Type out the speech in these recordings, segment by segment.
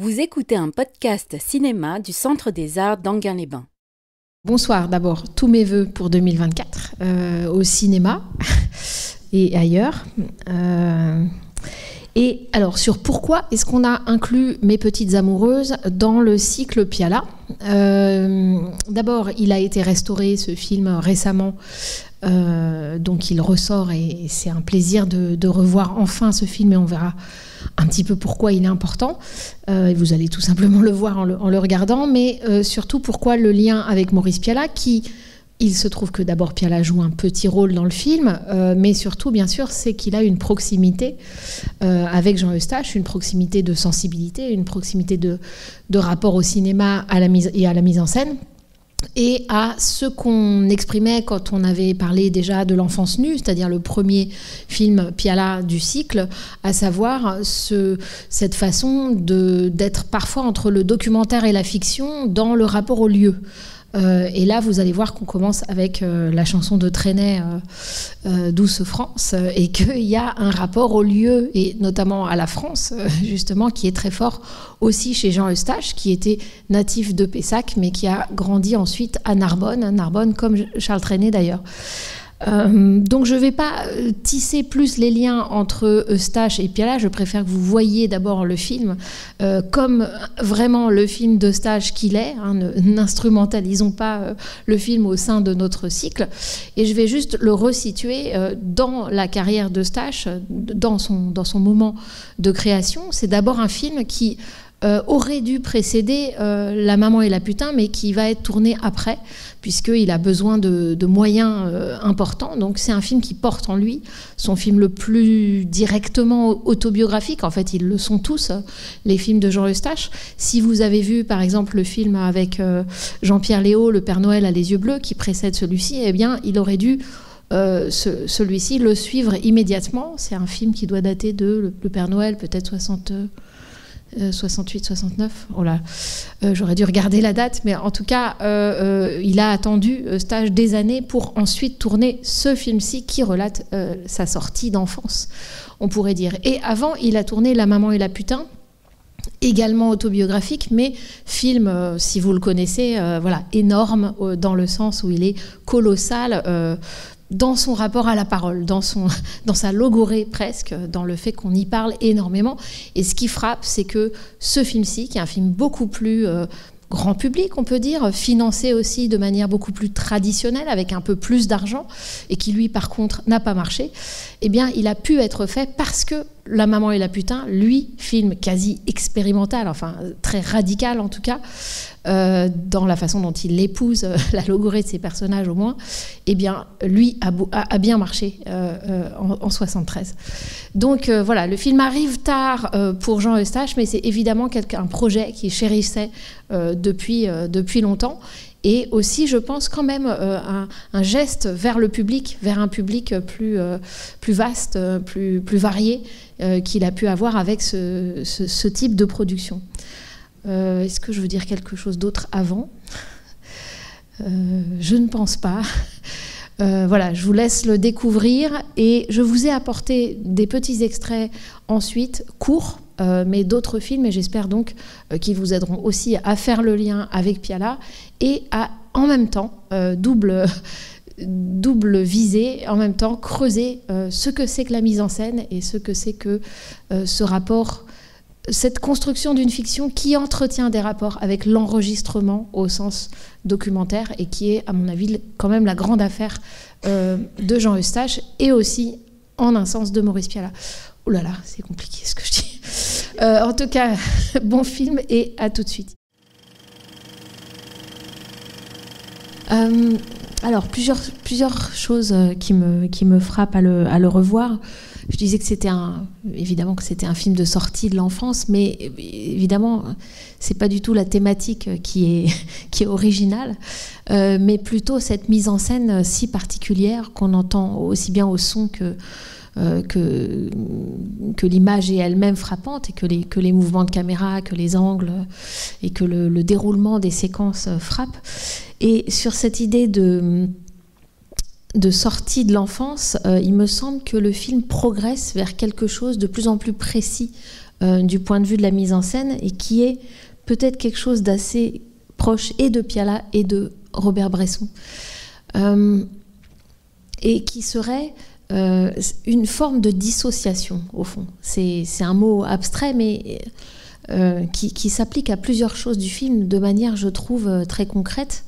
Vous écoutez un podcast cinéma du Centre des Arts d'Enghien-les-Bains. Bonsoir, d'abord, tous mes vœux pour 2024 au cinéma et ailleurs. Et alors, sur pourquoi est-ce qu'on a inclus Mes Petites Amoureuses dans le cycle Piala. D'abord, il a été restauré, ce film, récemment. Donc il ressort et c'est un plaisir de revoir enfin ce film et on verra un petit peu pourquoi il est important. Vous allez tout simplement le voir en le regardant, mais surtout pourquoi le lien avec Maurice Piala, il se trouve que d'abord Piala joue un petit rôle dans le film, mais surtout bien sûr c'est qu'il a une proximité avec Jean Eustache, une proximité de sensibilité, une proximité de rapport au cinéma à la mise en scène. Et à ce qu'on exprimait quand on avait parlé déjà de L'Enfance nue, c'est-à-dire le premier film Piala du cycle, à savoir cette façon d'être parfois entre le documentaire et la fiction dans le rapport au lieu. Et là, vous allez voir qu'on commence avec la chanson de Trenet, Douce France, et qu'il y a un rapport au lieu, et notamment à la France, justement, qui est très fort aussi chez Jean Eustache, qui était natif de Pessac, mais qui a grandi ensuite à Narbonne comme Charles Trenet d'ailleurs. Donc je ne vais pas tisser plus les liens entre Eustache et Piala, je préfère que vous voyiez d'abord le film comme vraiment le film d'Eustache qu'il est, hein, n'instrumentalisons pas le film au sein de notre cycle, et je vais juste le resituer dans la carrière d'Eustache, dans son moment de création. C'est d'abord un film qui aurait dû précéder La Maman et la Putain, mais qui va être tourné après, puisqu'il a besoin de moyens importants. Donc c'est un film qui porte en lui son film le plus directement autobiographique. En fait, ils le sont tous, les films de Jean Eustache. Si vous avez vu, par exemple, le film avec Jean-Pierre Léaud, Le Père Noël a les yeux bleus, qui précède celui-ci, eh bien, il aurait dû celui-ci le suivre immédiatement. C'est un film qui doit dater de Le Père Noël, peut-être 68, 69, oh là, j'aurais dû regarder la date, mais en tout cas, il a attendu Eustache des années pour ensuite tourner ce film-ci qui relate sa sortie d'enfance, on pourrait dire. Et avant, il a tourné La Maman et la Putain, également autobiographique, mais film, si vous le connaissez, voilà, énorme dans le sens où il est colossal, dans son rapport à la parole, dans sa logorée presque, dans le fait qu'on y parle énormément. Et ce qui frappe, c'est que ce film-ci, qui est un film beaucoup plus grand public, on peut dire, financé aussi de manière beaucoup plus traditionnelle, avec un peu plus d'argent, et qui lui, par contre, n'a pas marché, eh bien, il a pu être fait parce que La Maman et la Putain, lui, film quasi expérimental, enfin très radical en tout cas, dans la façon dont il épouse la logorée de ses personnages au moins, eh bien, lui a bien marché en 73. Donc voilà, le film arrive tard pour Jean Eustache, mais c'est évidemment un projet qu'il chérissait depuis longtemps. Et aussi, je pense, quand même, un geste vers le public, vers un public plus vaste, plus varié, qu'il a pu avoir avec ce type de production. Est-ce que je veux dire quelque chose d'autre avant ? Je ne pense pas. Voilà, je vous laisse le découvrir et je vous ai apporté des petits extraits ensuite, courts, mais d'autres films, et j'espère donc qu'ils vous aideront aussi à faire le lien avec Piala et à, en même temps, double visée, en même temps creuser ce que c'est que la mise en scène et ce que c'est que ce rapport, cette construction d'une fiction qui entretient des rapports avec l'enregistrement au sens documentaire et qui est, à mon avis, quand même la grande affaire de Jean Eustache et aussi, en un sens, de Maurice Piala. Oh là là, c'est compliqué ce que je dis. En tout cas, bon film et à tout de suite. Alors, plusieurs choses qui me frappent à le revoir. Je disais que évidemment que c'était un film de sortie de l'enfance, mais évidemment, c'est pas du tout la thématique qui est originale, mais plutôt cette mise en scène si particulière qu'on entend aussi bien au son que l'image est elle-même frappante et que les mouvements de caméra, que les angles et que le déroulement des séquences frappent. Et sur cette idée de sortie de l'enfance, il me semble que le film progresse vers quelque chose de plus en plus précis du point de vue de la mise en scène et qui est peut-être quelque chose d'assez proche et de Piala et de Robert Bresson. Et qui serait une forme de dissociation, au fond. C'est un mot abstrait, mais qui s'applique à plusieurs choses du film de manière, je trouve, très concrète,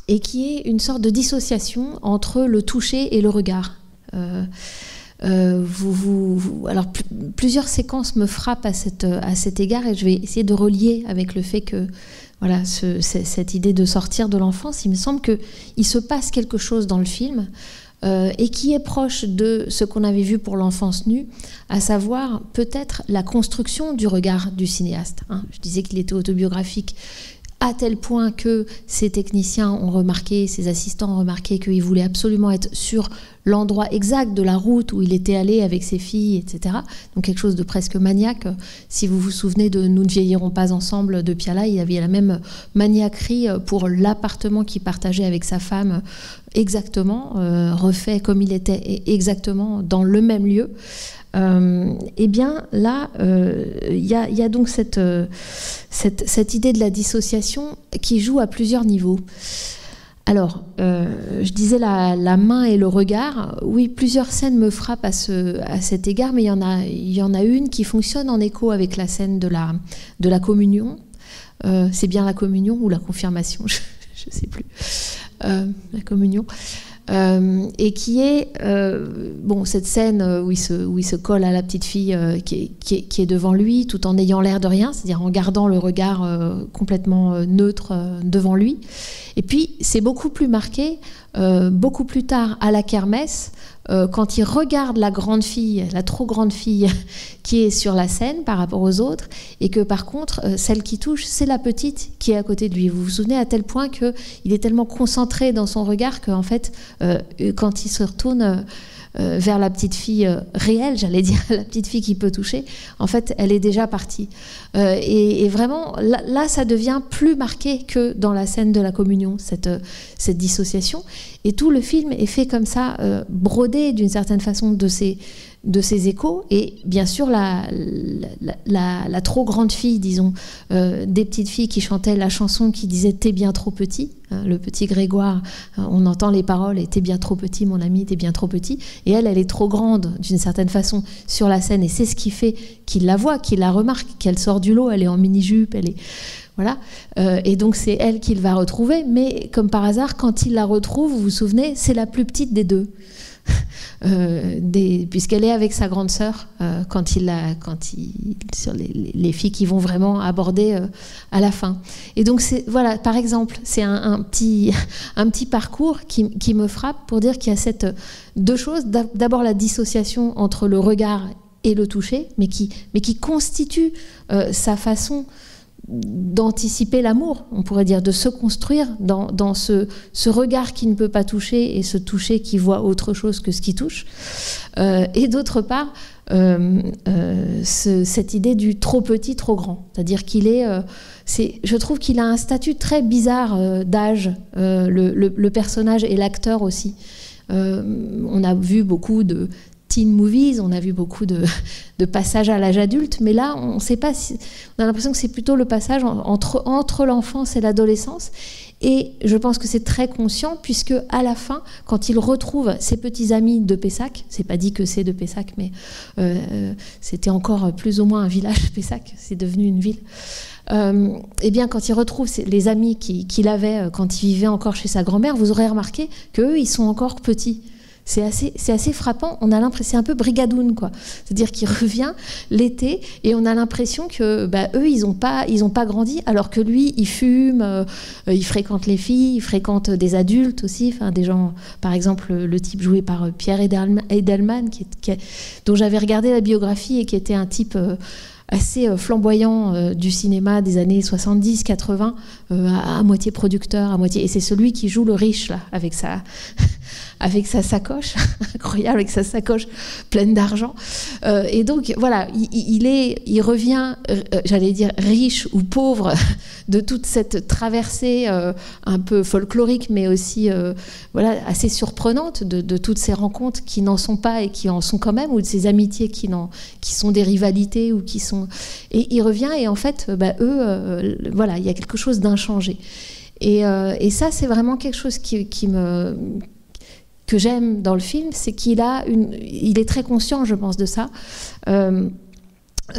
et qui est une sorte de dissociation entre le toucher et le regard. Alors, plusieurs séquences me frappent à cet égard, et je vais essayer de relier avec le fait que voilà, cette idée de sortir de l'enfance, il me semble qu'il se passe quelque chose dans le film et qui est proche de ce qu'on avait vu pour l'enfance nue, à savoir peut-être la construction du regard du cinéaste. Je disais qu'il était autobiographique à tel point que ses techniciens ont remarqué, ses assistants ont remarqué qu'il voulait absolument être sur l'endroit exact de la route où il était allé avec ses filles, etc. Donc quelque chose de presque maniaque. Si vous vous souvenez de Nous ne vieillirons pas ensemble de Piala, il y avait la même maniaquerie pour l'appartement qu'il partageait avec sa femme, exactement, refait comme il était exactement dans le même lieu. Eh bien là, il y a donc cette idée de la dissociation qui joue à plusieurs niveaux. Alors, je disais la main et le regard. Oui, plusieurs scènes me frappent à cet égard, mais il y en a une qui fonctionne en écho avec la scène de la communion. C'est bien la communion ou la confirmation, je ne sais plus. La communion. Et qui est cette scène où il se colle à la petite fille qui est devant lui, tout en ayant l'air de rien, c'est-à-dire en gardant le regard complètement neutre devant lui. Et puis c'est beaucoup plus marqué beaucoup plus tard à la kermesse, quand il regarde la grande fille, la trop grande fille qui est sur la scène par rapport aux autres, et que par contre celle qui touche, c'est la petite qui est à côté de lui. Vous vous souvenez, à tel point qu'il est tellement concentré dans son regard qu'en fait quand il se retourne vers la petite fille réelle, j'allais dire la petite fille qui peut toucher, en fait elle est déjà partie. Et vraiment là ça devient plus marqué que dans la scène de la communion, cette dissociation. Et tout le film est fait comme ça, brodé d'une certaine façon de ces échos. Et bien sûr la trop grande fille, disons, des petites filles qui chantaient la chanson qui disait « T'es bien trop petit ». Le petit Grégoire, on entend les paroles « T'es bien trop petit, mon ami, t'es bien trop petit ». Et elle est trop grande d'une certaine façon sur la scène. Et c'est ce qui fait qu'il la voit, qu'il la remarque, qu'elle sort du lot, elle est en mini-jupe, elle est... Voilà. Et donc c'est elle qu'il va retrouver. Mais comme par hasard, quand il la retrouve, vous vous souvenez, c'est la plus petite des deux. Puisqu'elle est avec sa grande sœur sur les filles qui vont vraiment aborder à la fin. Et donc voilà, par exemple, c'est un petit parcours qui me frappe pour dire qu'il y a deux choses. D'abord la dissociation entre le regard et le toucher, mais qui constitue sa façon d'anticiper l'amour, on pourrait dire, de se construire dans ce regard qui ne peut pas toucher et ce toucher qui voit autre chose que ce qui touche. Et d'autre part, cette idée du trop petit, trop grand. C'est-à-dire qu'il je trouve qu'il a un statut très bizarre d'âge, le personnage et l'acteur aussi. On a vu beaucoup de teen movies, on a vu beaucoup de passages à l'âge adulte, mais là, on sait pas on a l'impression que c'est plutôt le passage entre l'enfance et l'adolescence. Et je pense que c'est très conscient, puisque à la fin, quand il retrouve ses petits amis de Pessac, c'est pas dit que c'est de Pessac, mais c'était encore plus ou moins un village, Pessac, c'est devenu une ville. Eh bien, quand il retrouve les amis qu'il avait quand il vivait encore chez sa grand-mère, vous aurez remarqué qu'eux, ils sont encore petits. C'est assez frappant. On a l'impression, c'est un peu Brigadoun, quoi. C'est-à-dire qu'il revient l'été et on a l'impression que eux, ils ont pas grandi, alors que lui, il fume, il fréquente les filles, il fréquente des adultes aussi, enfin des gens. Par exemple, le type joué par Pierre Edelman, dont j'avais regardé la biographie et qui était un type assez flamboyant du cinéma des années 70-80, à moitié producteur, à moitié. Et c'est celui qui joue le riche, là, avec sa sacoche, incroyable, avec sa sacoche pleine d'argent. Et donc, voilà, il revient, j'allais dire, riche ou pauvre de toute cette traversée un peu folklorique, mais aussi voilà, assez surprenante de toutes ces rencontres qui n'en sont pas et qui en sont quand même, ou de ces amitiés qui sont des rivalités ou qui sont... Et il revient et en fait, eux, voilà, il y a quelque chose d'inchangé. Et ça, c'est vraiment quelque chose que j'aime dans le film, c'est qu'il est très conscient, je pense, de ça.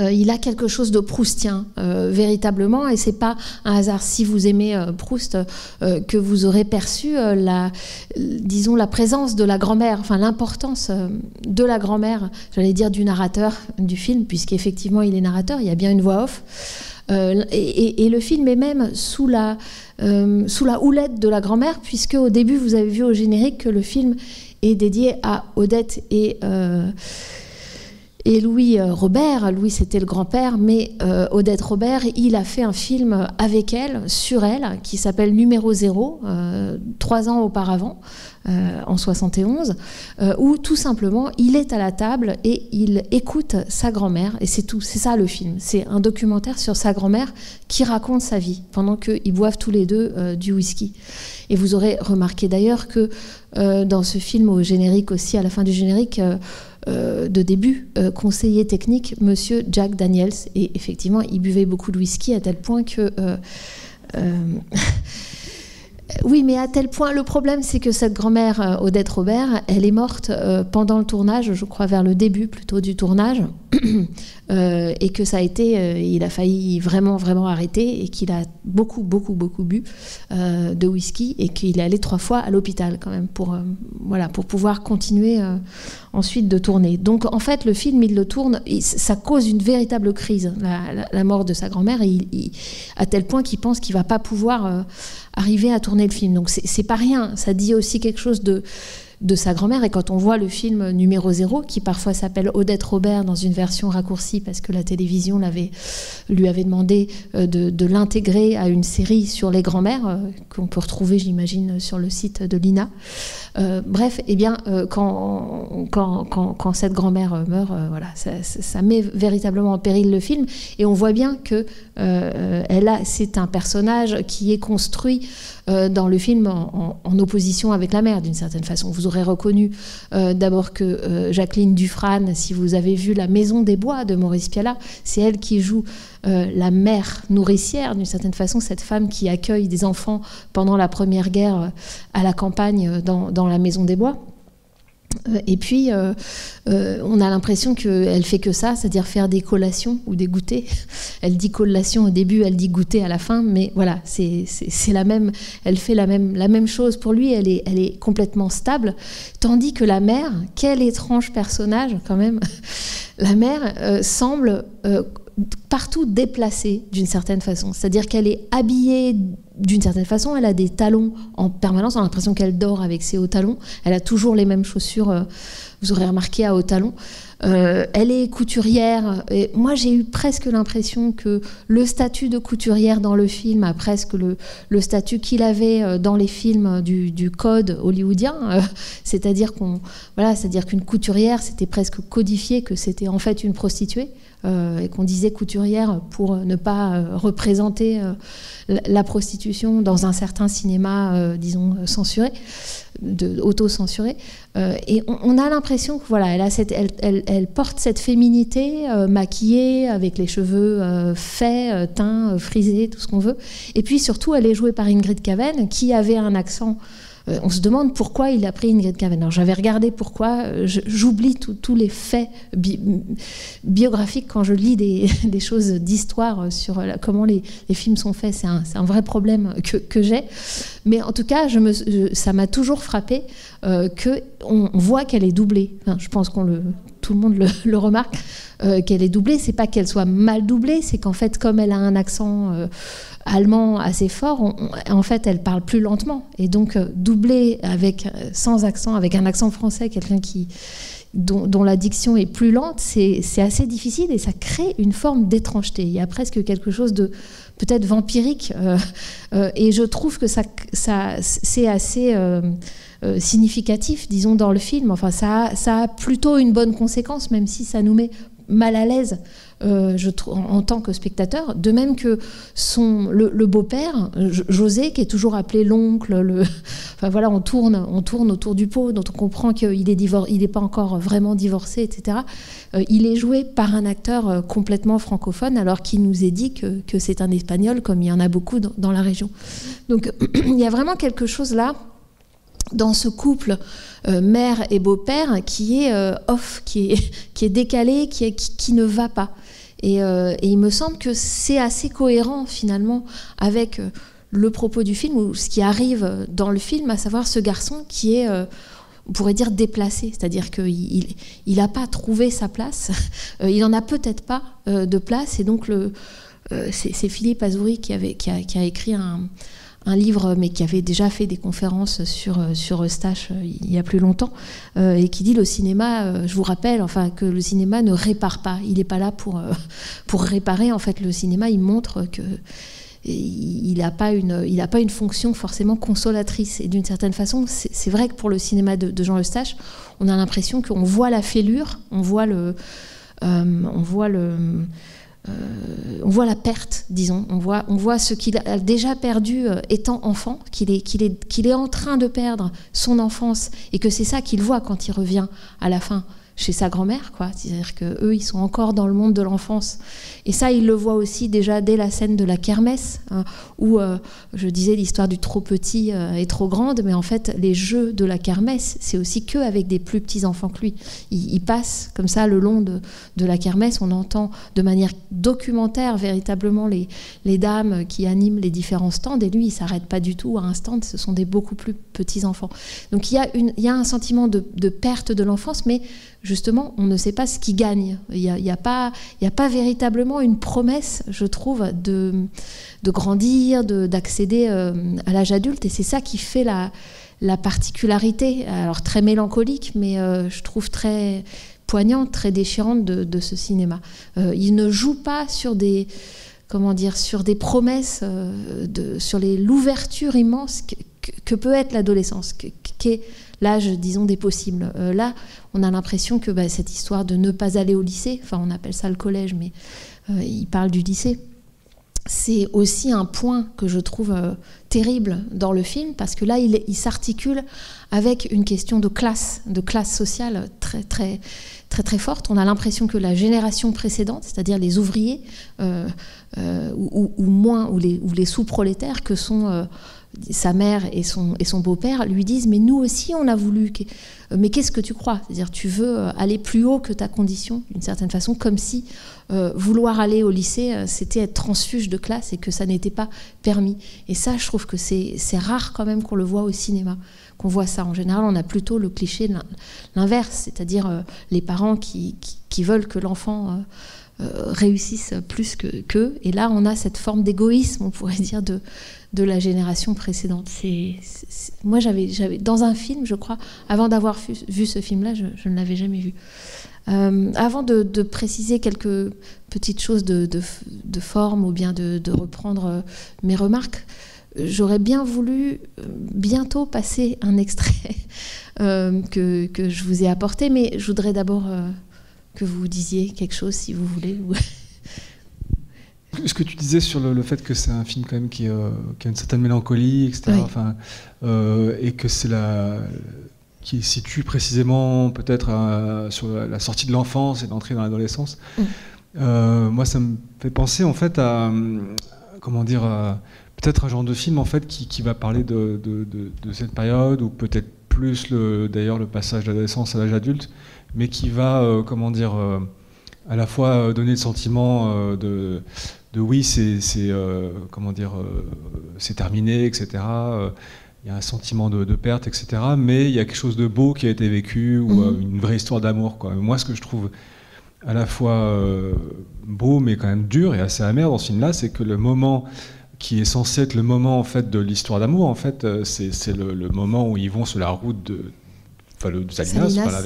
Il a quelque chose de proustien, véritablement, et c'est pas un hasard si vous aimez Proust que vous aurez perçu disons la présence de la grand-mère, enfin l'importance de la grand-mère, j'allais dire du narrateur du film, puisqu'effectivement il est narrateur, il y a bien une voix off. Et le film est même sous la houlette de la grand-mère, puisque au début vous avez vu au générique que le film est dédié à Odette et Louis Robert. Louis, c'était le grand-père, mais Odette Robert, il a fait un film avec elle, sur elle, qui s'appelle Numéro 0, 3 ans auparavant, en 71, où tout simplement, il est à la table et il écoute sa grand-mère, et c'est tout, c'est ça le film. C'est un documentaire sur sa grand-mère qui raconte sa vie, pendant qu'ils boivent tous les deux du whisky. Et vous aurez remarqué d'ailleurs que dans ce film, au générique aussi, à la fin du générique, de début, conseiller technique, monsieur Jack Daniels. Et effectivement, il buvait beaucoup de whisky à tel point que... oui, mais à tel point, le problème, c'est que cette grand-mère, Odette Robert, elle est morte pendant le tournage, je crois vers le début plutôt du tournage, et que ça a été, il a failli vraiment, vraiment arrêter, et qu'il a beaucoup, beaucoup, beaucoup bu de whisky, et qu'il est allé 3 fois à l'hôpital quand même pour pouvoir continuer ensuite de tourner. Donc en fait, le film, il le tourne, ça cause une véritable crise, la mort de sa grand-mère, à tel point qu'il pense qu'il ne va pas pouvoir arriver à tourner le film. Donc c'est pas rien, ça dit aussi quelque chose de sa grand-mère. Et quand on voit le film Numéro 0, qui parfois s'appelle Odette Robert dans une version raccourcie parce que la télévision lui avait demandé de l'intégrer à une série sur les grand-mères qu'on peut retrouver, j'imagine, sur le site de l'INA. Bref, eh bien, quand cette grand-mère meurt, voilà, ça met véritablement en péril le film. Et on voit bien que c'est un personnage qui est construit dans le film en opposition avec la mère, d'une certaine façon. Vous aurez reconnu d'abord que Jacqueline Dufresne, si vous avez vu La Maison des Bois de Maurice Pialat, c'est elle qui joue la mère nourricière, d'une certaine façon, cette femme qui accueille des enfants pendant la Première Guerre à la campagne dans la Maison des Bois. Et puis, on a l'impression qu'elle fait que ça, c'est-à-dire faire des collations ou des goûters. Elle dit collation au début, elle dit goûter à la fin, mais voilà, c'est la même. Elle fait la même chose pour lui. Elle est complètement stable, tandis que la mère, quel étrange personnage quand même. La mère semble partout déplacée d'une certaine façon, c'est-à-dire qu'elle est habillée d'une certaine façon, elle a des talons en permanence, on a l'impression qu'elle dort avec ses hauts talons, elle a toujours les mêmes chaussures, vous aurez remarqué, à hauts talons, elle est couturière, et moi j'ai eu presque l'impression que le statut de couturière dans le film a presque le statut qu'il avait dans les films du code hollywoodien, c'est-à-dire qu'une couturière c'était presque codifié, que c'était en fait une prostituée, et qu'on disait couturière pour ne pas représenter la prostitution dans un certain cinéma, disons, censuré, auto-censuré. Et on a l'impression que voilà, elle porte cette féminité maquillée, avec les cheveux faits, teints, frisés, tout ce qu'on veut. Et puis surtout, elle est jouée par Ingrid Caven, qui avait un accent. On se demande pourquoi il a pris Ingrid Caven. Alors j'avais regardé pourquoi, j'oublie tous les faits biographiques quand je lis des choses d'histoire sur comment les films sont faits. C'est un vrai problème que j'ai. Mais en tout cas, ça m'a toujours frappé qu'on voit qu'elle est doublée. Enfin, je pense tout le monde le remarque, qu'elle est doublée. C'est pas qu'elle soit mal doublée, c'est qu'en fait, comme elle a un accent allemand assez fort, en fait, elle parle plus lentement. Et donc, doublée sans accent, avec un accent français, quelqu'un qui dont la diction est plus lente, c'est assez difficile et ça crée une forme d'étrangeté. Il y a presque quelque chose de peut-être vampirique et je trouve que c'est assez significatif, disons, dans le film. Enfin, ça a plutôt une bonne conséquence, même si ça nous met mal à l'aise en tant que spectateur, de même que le beau-père, José, qui est toujours appelé l'oncle, enfin voilà, on tourne autour du pot, dont on comprend qu'il n'est pas encore vraiment divorcé, etc. Il est joué par un acteur complètement francophone, alors qu'il nous est dit que c'est un espagnol, comme il y en a beaucoup dans la région. Donc il y a vraiment quelque chose là, dans ce couple mère et beau-père, qui est off, qui est décalé, qui ne va pas. Et il me semble que c'est assez cohérent finalement avec le propos du film, ou ce qui arrive dans le film, à savoir ce garçon qui est, on pourrait dire, déplacé, c'est-à-dire qu'il n'a pas trouvé sa place, il n'en a peut-être pas de place, et donc c'est Philippe Azouri qui a écrit un livre, mais qui avait déjà fait des conférences sur Eustache il y a plus longtemps, et qui dit le cinéma, je vous rappelle, enfin, que le cinéma ne répare pas. Il n'est pas là pour réparer. En fait, le cinéma, il montre que il n'a pas une fonction forcément consolatrice. Et d'une certaine façon, c'est vrai que pour le cinéma de Jean Eustache, on a l'impression qu'on voit la fêlure, on voit la perte, disons. On voit ce qu'il a déjà perdu étant enfant, qu'il est en train de perdre son enfance, et que c'est ça qu'il voit quand il revient à la fin chez sa grand-mère, quoi. C'est-à-dire qu'eux, ils sont encore dans le monde de l'enfance. Et ça, il le voit aussi déjà dès la scène de la kermesse, hein, où, je disais, l'histoire du trop petit est trop grande, mais en fait, les jeux de la kermesse, c'est aussi qu'avec des plus petits enfants que lui. Il passe comme ça le long de la kermesse, on entend de manière documentaire véritablement les dames qui animent les différents stands, et lui, il ne s'arrête pas du tout à un stand, ce sont des beaucoup plus petits enfants. Donc il y a un sentiment de perte de l'enfance, mais justement, on ne sait pas ce qui gagne. Il y a pas véritablement une promesse, je trouve, de grandir, d'accéder à l'âge adulte. Et c'est ça qui fait la particularité, alors très mélancolique, mais je trouve très poignante, très déchirante de ce cinéma. Il ne joue pas sur des promesses, sur l'ouverture immense que peut être l'adolescence, qu'est l'âge, disons, des possibles. Là, on a l'impression que cette histoire de ne pas aller au lycée, enfin on appelle ça le collège, mais il parle du lycée, c'est aussi un point que je trouve terrible dans le film, parce que là, il s'articule avec une question de classe sociale très, très, très, très forte. On a l'impression que la génération précédente, c'est-à-dire les ouvriers, ou les sous-prolétaires que sont sa mère et son beau-père, lui disent « mais nous aussi on a voulu, mais qu'est-ce que tu crois ?» C'est-à-dire tu veux aller plus haut que ta condition, d'une certaine façon, comme si vouloir aller au lycée, c'était être transfuge de classe et que ça n'était pas permis. Et ça, je trouve que c'est rare quand même qu'on le voit au cinéma, qu'on voit ça. En général, on a plutôt le cliché de l'inverse, c'est-à-dire les parents qui veulent que l'enfant réussissent plus qu'eux. Et là, on a cette forme d'égoïsme, on pourrait dire, de la génération précédente. Moi, j'avais dans un film, je crois, avant d'avoir vu ce film-là, je ne l'avais jamais vu. Avant de préciser quelques petites choses de forme, ou bien de reprendre mes remarques, j'aurais bien voulu bientôt passer un extrait que je vous ai apporté, mais je voudrais d'abord que vous disiez quelque chose, si vous voulez. Ce que tu disais sur le fait que c'est un film quand même qui a une certaine mélancolie, etc. Oui. Enfin, et que c'est qui situe précisément peut-être sur la sortie de l'enfance et l'entrée dans l'adolescence. Moi, ça me fait penser en fait à peut-être un genre de film en fait qui va parler de cette période, ou peut-être plus d'ailleurs le passage de l'adolescence à l'âge adulte, mais qui va à la fois donner le sentiment de oui, c'est terminé, etc. Il y a un sentiment de perte, etc. Mais il y a quelque chose de beau qui a été vécu, ou une vraie histoire d'amour, quoi. Moi, ce que je trouve à la fois beau, mais quand même dur et assez amer dans ce film-là, c'est que le moment qui est censé être le moment en fait de l'histoire d'amour, en fait, c'est le moment où ils vont sur la route de Salinas. Voilà,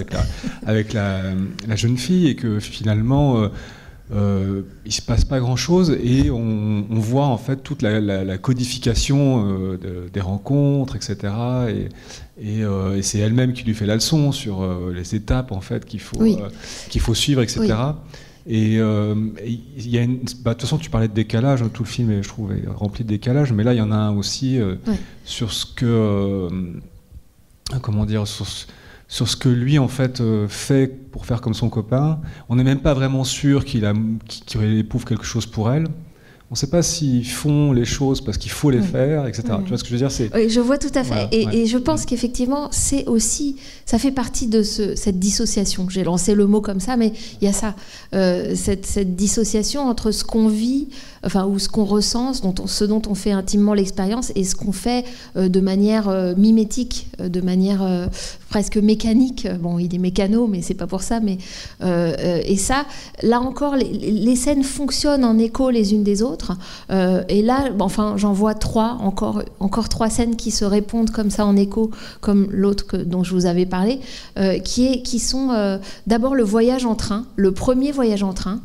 avec la jeune fille, et que finalement il se passe pas grand chose, et on voit en fait toute la codification des rencontres, etc. Et c'est elle-même qui lui fait la leçon sur les étapes en fait qu'il faut suivre, etc. Oui. Et il y a de toute façon, tu parlais de décalage, tout le film, je trouve, est rempli de décalage, mais là il y en a un aussi sur ce que comment dire, sur ce que lui en fait fait pour faire comme son copain. On n'est même pas vraiment sûr qu'il éprouve quelque chose pour elle. On ne sait pas s'ils font les choses parce qu'il faut les faire, etc. Tu vois ce que je veux dire, Oui, je vois tout à fait. Voilà, et je pense qu'effectivement, c'est aussi, ça fait partie de cette dissociation. J'ai lancé le mot comme ça, mais il y a ça, cette dissociation entre ce qu'on vit, ou ce qu'on ressent, ce dont on fait intimement l'expérience, et ce qu'on fait de manière mimétique, de manière presque mécanique. Bon, il est mécano, mais c'est pas pour ça. Mais et ça, là encore, les scènes fonctionnent en écho les unes des autres. Et là, j'en vois encore 3 scènes qui se répondent comme ça en écho, comme l'autre dont je vous avais parlé, qui sont d'abord le voyage en train, le premier voyage en train.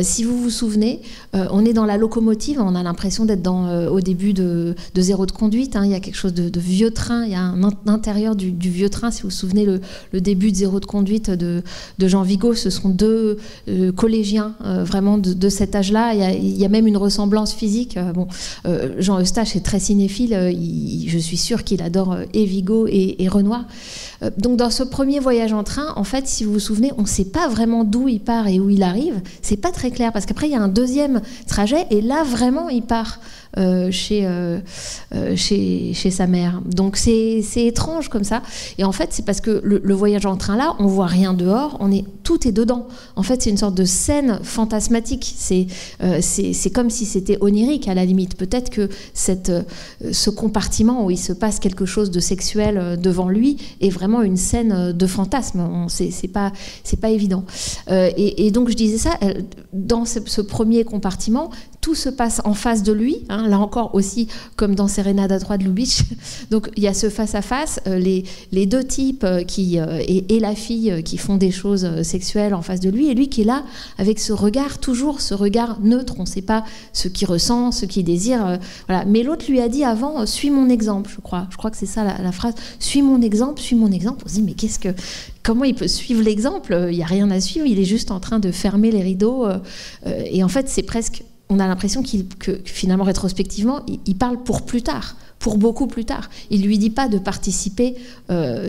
Si vous vous souvenez, on est dans la locomotive, on a l'impression d'être au début de Zéro de conduite. Il y a quelque chose de vieux train, il y a un intérieur du vieux train. Si vous vous souvenez, le début de Zéro de conduite de Jean Vigo, ce sont 2 collégiens vraiment de cet âge-là. Il y a même une ressemblance physique. Jean Eustache est très cinéphile, je suis sûre qu'il adore et Vigo et Renoir. Donc dans ce premier voyage en train, en fait, si vous vous souvenez, on ne sait pas vraiment d'où il part et où il arrive. C'est pas très clair, parce qu'après il y a un deuxième trajet, et là vraiment il part chez sa mère. Donc c'est étrange comme ça. Et en fait, c'est parce que le voyage en train là, on voit rien dehors, tout est dedans. En fait, c'est une sorte de scène fantasmatique. C'est comme si c'était onirique à la limite. Peut-être que ce compartiment où il se passe quelque chose de sexuel devant lui est vraiment une scène de fantasme. C'est pas évident. Et donc je disais ça, dans ce premier compartiment, tout se passe en face de lui, là encore aussi comme dans Serenade à 3 de Lubitsch. Donc il y a ce face-à-face, les 2 types et la fille qui font des choses sexuelles en face de lui, et lui qui est là avec ce regard, toujours ce regard neutre. On ne sait pas ce qu'il ressent, ce qu'il désire. Voilà. Mais l'autre lui a dit avant, suis mon exemple, je crois que c'est ça la phrase, suis mon exemple. On se dit, mais comment il peut suivre l'exemple? Il n'y a rien à suivre, il est juste en train de fermer les rideaux. Et en fait, c'est presque... On a l'impression que finalement, rétrospectivement, il parle pour plus tard, pour beaucoup plus tard. Il ne lui dit pas de participer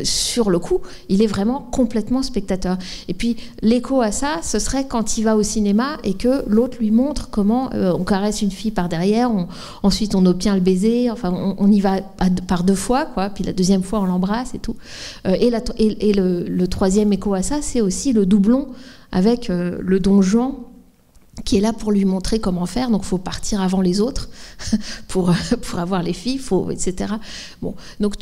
sur le coup, il est vraiment complètement spectateur. Et puis, l'écho à ça, ce serait quand il va au cinéma et que l'autre lui montre comment on caresse une fille par derrière, ensuite on obtient le baiser, on y va par 2 fois, quoi, puis la deuxième fois on l'embrasse et tout. Et le troisième écho à ça, c'est aussi le doublon avec le Don Juan, qui est là pour lui montrer comment faire. Donc il faut partir avant les autres pour avoir les filles, etc. Bon, donc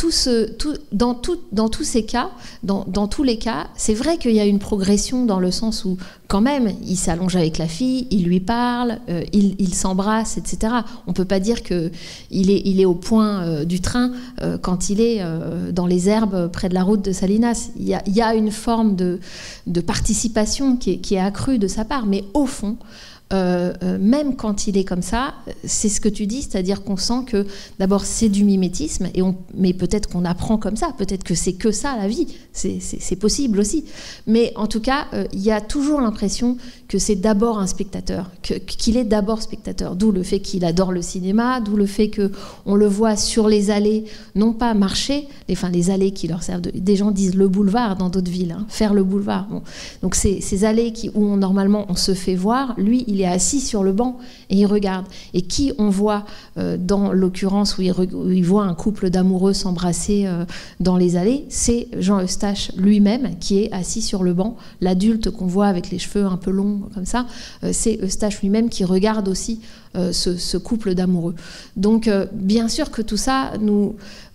dans tous ces cas, dans tous les cas, c'est vrai qu'il y a une progression dans le sens où quand même il s'allonge avec la fille, il lui parle, il s'embrasse, etc. On ne peut pas dire qu'il est au point du train quand il est dans les herbes près de la route de Salinas. Il y a une forme de participation qui est accrue de sa part, mais au fond, même quand il est comme ça, c'est ce que tu dis, c'est-à-dire qu'on sent que d'abord c'est du mimétisme, mais peut-être qu'on apprend comme ça, peut-être que c'est que ça la vie, c'est possible aussi. Mais en tout cas, il y a toujours l'impression que c'est d'abord un spectateur, qu'il est d'abord spectateur, d'où le fait qu'il adore le cinéma, d'où le fait qu'on le voit sur les allées, non pas marcher, les allées qui leur servent des gens disent le boulevard dans d'autres villes, faire le boulevard. Bon. Donc ces allées où normalement on se fait voir, lui il est assis sur le banc et il regarde. Et qui on voit dans l'occurrence où il voit un couple d'amoureux s'embrasser dans les allées, c'est Jean Eustache lui-même qui est assis sur le banc. L'adulte qu'on voit avec les cheveux un peu longs comme ça, c'est Eustache lui-même qui regarde aussi ce couple d'amoureux. Donc bien sûr que tout ça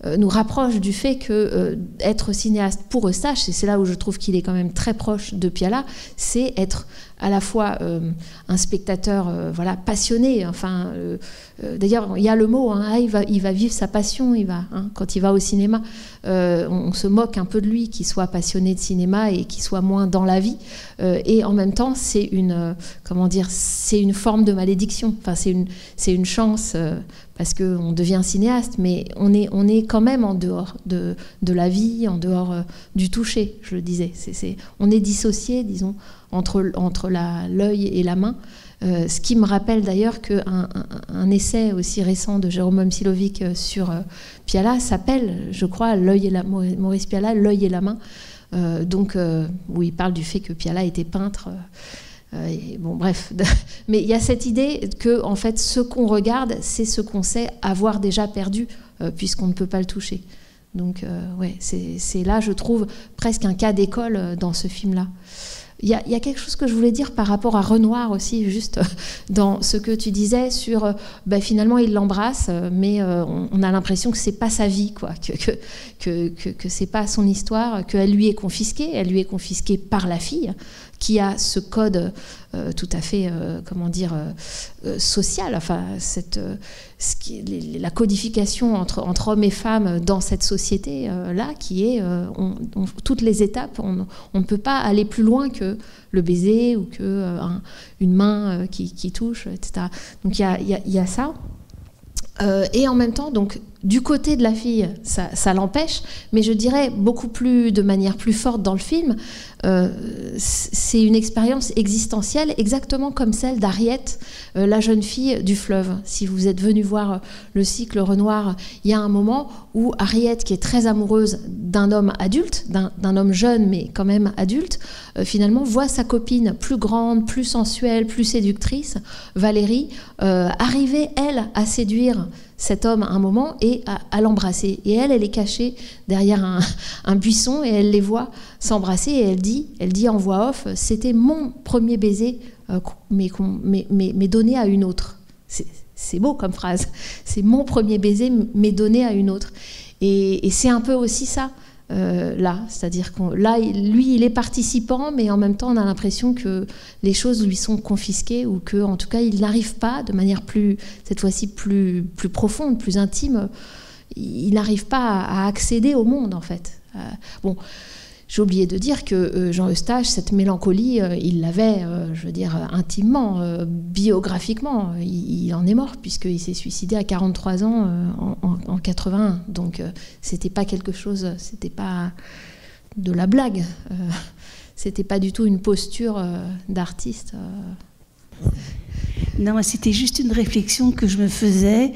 nous rapproche du fait que être cinéaste pour Eustache, et c'est là où je trouve qu'il est quand même très proche de Piala, c'est être à la fois un spectateur passionné. Enfin, d'ailleurs, il y a le mot, il va vivre sa passion, quand il va au cinéma. On se moque un peu de lui, qu'il soit passionné de cinéma et qu'il soit moins dans la vie. Et en même temps, c'est une forme de malédiction. Enfin, c'est une chance parce qu'on devient cinéaste, mais on est quand même en dehors de la vie, en dehors du toucher, je le disais. On est dissocié, disons, entre l'œil et la main. Ce qui me rappelle d'ailleurs qu'un essai aussi récent de Jérôme Momcilovic sur Piala s'appelle, je crois, Maurice Piala, L'œil et la main, où il parle du fait que Piala était peintre. Bref. Mais il y a cette idée que, en fait, ce qu'on regarde, c'est ce qu'on sait avoir déjà perdu, puisqu'on ne peut pas le toucher. Donc, c'est là, je trouve, presque un cas d'école dans ce film-là. Il y a quelque chose que je voulais dire par rapport à Renoir aussi, juste dans ce que tu disais sur finalement il l'embrasse, mais on a l'impression que c'est pas sa vie, quoi, que c'est pas son histoire, qu'elle lui est confisquée par la fille, qui a ce code tout à fait, social, enfin, la codification entre hommes et femmes dans cette société-là, qui est, toutes les étapes, on ne peut pas aller plus loin que le baiser ou une main qui touche, etc. Donc il y a ça. Et en même temps, donc, du côté de la fille, ça l'empêche, mais je dirais de manière plus forte dans le film, c'est une expérience existentielle, exactement comme celle d'Harriet, la jeune fille du fleuve. Si vous êtes venu voir le cycle Renoir, il y a un moment où Harriet, qui est très amoureuse d'un homme adulte, d'un homme jeune mais quand même adulte, finalement voit sa copine plus grande, plus sensuelle, plus séductrice, Valérie, arriver, elle, à séduire cet homme à un moment et à l'embrasser. Et elle est cachée derrière un buisson et elle les voit s'embrasser et elle dit en voix off, c'était mon premier baiser, mais donné à une autre. C'est beau comme phrase. C'est mon premier baiser, mais donné à une autre. Et c'est un peu aussi ça. Là, c'est-à-dire que lui, il est participant, mais en même temps, on a l'impression que les choses lui sont confisquées ou que, en tout cas, il n'arrive pas, de manière cette fois-ci plus profonde, plus intime, il n'arrive pas à accéder au monde, en fait. J'ai oublié de dire que Jean Eustache, cette mélancolie, il l'avait, je veux dire, intimement, biographiquement. Il en est mort, puisqu'il s'est suicidé à 43 ans en 81. Donc, c'était pas quelque chose, c'était pas de la blague. C'était pas du tout une posture d'artiste. Non, c'était juste une réflexion que je me faisais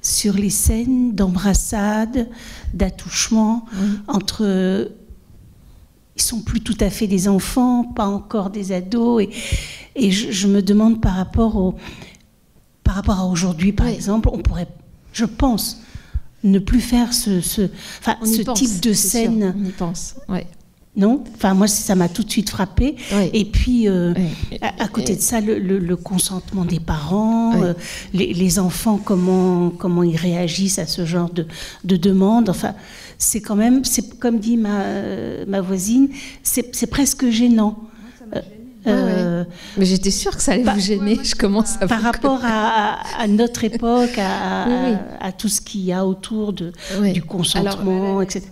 sur les scènes d'embrassade, d'attouchement entre... Ils sont plus tout à fait des enfants, pas encore des ados, et je me demande par rapport à aujourd'hui, par exemple, on pourrait, je pense, ne plus faire ce type de scène. On y pense, ouais. Non, enfin moi ça m'a tout de suite frappée. Oui. Et puis à côté de ça, le consentement des parents, les enfants, comment ils réagissent à ce genre de demande. Enfin, c'est quand même, c'est comme dit ma voisine, c'est presque gênant. Mais j'étais sûre que ça allait vous gêner. Je commence à par rapport à notre époque, à tout ce qu'il y a autour du consentement, etc.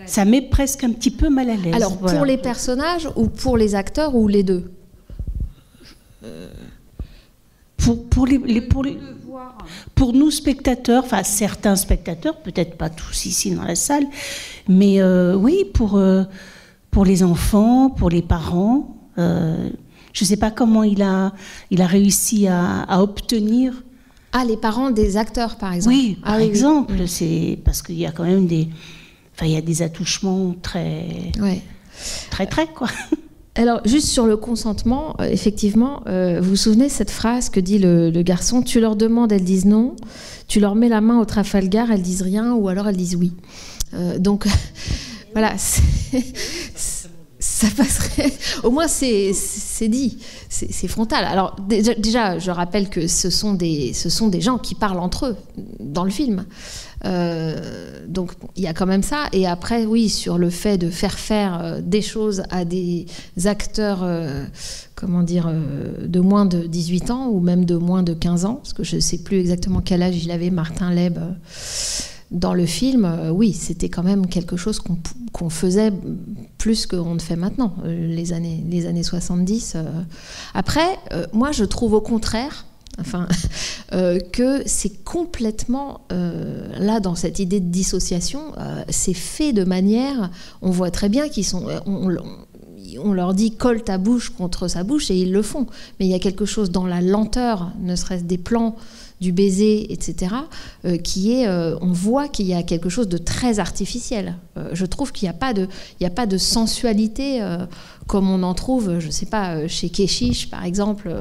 Ça met presque un petit peu mal à l'aise. Alors, pour les personnages ou pour les acteurs ou les deux pour nous spectateurs, enfin certains spectateurs, peut-être pas tous ici dans la salle, mais oui, pour les enfants, pour les parents. Je ne sais pas comment il a réussi à obtenir. Ah, les parents des acteurs, par exemple. Oui, par exemple, oui. C'est parce qu'il y a quand même il y a des attouchements très, quoi. Alors, juste sur le consentement, effectivement, vous vous souvenez de cette phrase que dit le garçon, tu leur demandes, elles disent non, tu leur mets la main au Trafalgar, elles disent rien, ou alors elles disent oui. Donc, voilà, ça passerait. Au moins, c'est dit, c'est frontal. Alors déjà, je rappelle que ce sont des gens qui parlent entre eux dans le film. Donc il y a quand même ça. Et après, oui, sur le fait de faire des choses à des acteurs, de moins de 18 ans ou même de moins de 15 ans, parce que je ne sais plus exactement quel âge il avait, Martin Leb, dans le film. Oui, c'était quand même quelque chose qu'on faisait plus qu'on ne fait maintenant, les années 70. Après, moi, je trouve au contraire... que c'est complètement là dans cette idée de dissociation, c'est fait de manière, on voit très bien qu'ils sont, on leur dit colle ta bouche contre sa bouche et ils le font, mais il y a quelque chose dans la lenteur, ne serait-ce des plans du baiser, etc., qui est, on voit qu'il y a quelque chose de très artificiel. Je trouve qu'il n'y a pas de sensualité comme on en trouve, je ne sais pas, chez Keshish par exemple.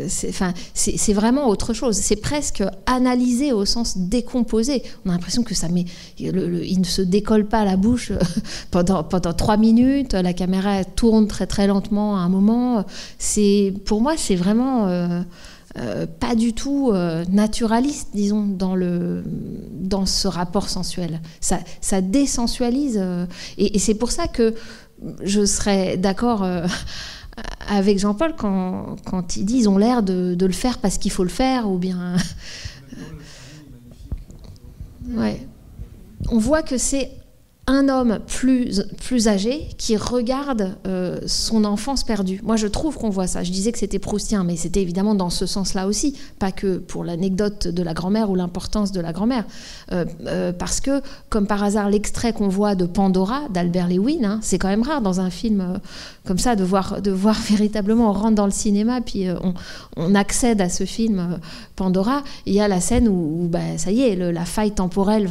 C'est vraiment autre chose. C'est presque analysé au sens décomposé. On a l'impression que il ne se décolle pas la bouche pendant 3 minutes. La caméra tourne très très lentement à un moment. Pour moi, c'est vraiment pas du tout naturaliste, disons, dans ce rapport sensuel. Ça désensualise. Et c'est pour ça que je serais d'accord avec Jean-Paul quand il dit ils ont l'air de le faire parce qu'il faut le faire, ou bien... Ouais. On voit que c'est un homme plus âgé qui regarde son enfance perdue. Moi, je trouve qu'on voit ça. Je disais que c'était proustien, mais c'était évidemment dans ce sens-là aussi, pas que pour l'anecdote de la grand-mère ou l'importance de la grand-mère. Parce que, comme par hasard, l'extrait qu'on voit de Pandora, d'Albert Lewin, c'est quand même rare dans un film comme ça de voir véritablement, on rentre dans le cinéma, puis on accède à ce film Pandora. Il y a la scène où ça y est, la faille temporelle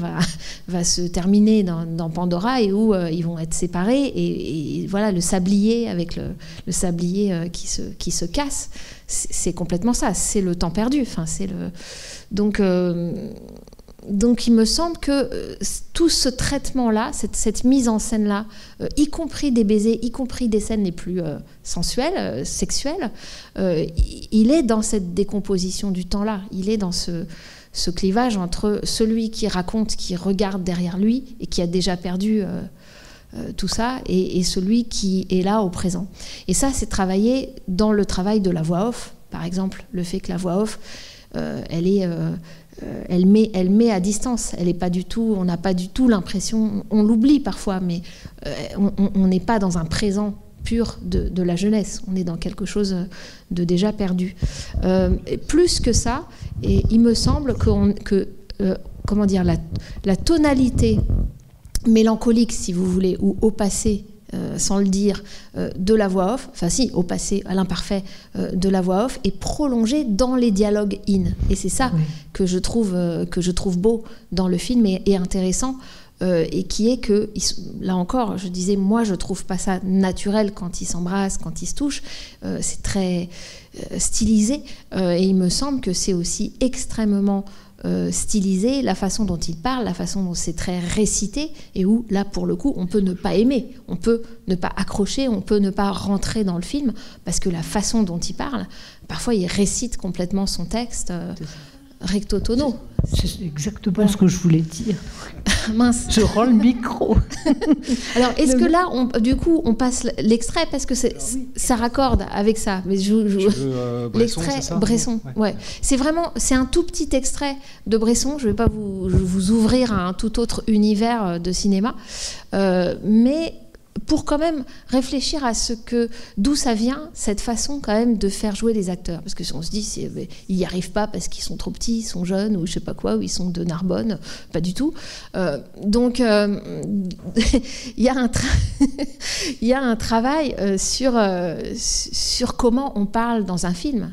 va se terminer dans Pandora, et où ils vont être séparés, et voilà, le sablier avec le sablier qui se casse, c'est complètement ça, c'est le temps perdu. Donc il me semble que tout ce traitement-là, cette mise en scène-là, y compris des baisers, y compris des scènes les plus sensuelles, sexuelles, il est dans cette décomposition du temps-là, il est dans ce clivage entre celui qui raconte, qui regarde derrière lui et qui a déjà perdu tout ça, et celui qui est là au présent. Et ça, c'est travaillé dans le travail de la voix off, par exemple, le fait que la voix off, elle met à distance. Elle est pas du tout, on n'a pas du tout l'impression, on l'oublie parfois, mais on n'est pas dans un présent pur de la jeunesse. On est dans quelque chose de déjà perdu. Et plus que ça, et il me semble la tonalité mélancolique, si vous voulez, ou au passé, sans le dire, de la voix off, au passé, à l'imparfait de la voix off, est prolongée dans les dialogues in. Et c'est ça que je trouve beau dans le film et intéressant, et qui est que, là encore, je disais, moi je trouve pas ça naturel quand ils s'embrassent, quand ils se touchent, c'est très stylisé, et il me semble que c'est aussi extrêmement stylisé, la façon dont il parle, la façon dont c'est très récité, et où là pour le coup on peut ne pas aimer, on peut ne pas accrocher, on peut ne pas rentrer dans le film, parce que la façon dont il parle, parfois il récite complètement son texte recto tono. C'est exactement ce que je voulais dire. Mince. Je rends le micro. Alors, est-ce que là, du coup, on passe l'extrait, parce que ça raccorde avec ça. Mais l'extrait Bresson. Ouais. C'est un tout petit extrait de Bresson. Je ne vais pas vous ouvrir à un tout autre univers de cinéma, mais pour quand même réfléchir à d'où ça vient, cette façon quand même de faire jouer les acteurs. Parce que si on se dit, ils n'y arrivent pas parce qu'ils sont trop petits, ils sont jeunes, ou je ne sais pas quoi, ou ils sont de Narbonne, pas du tout. Donc, il y a un travail sur comment on parle dans un film.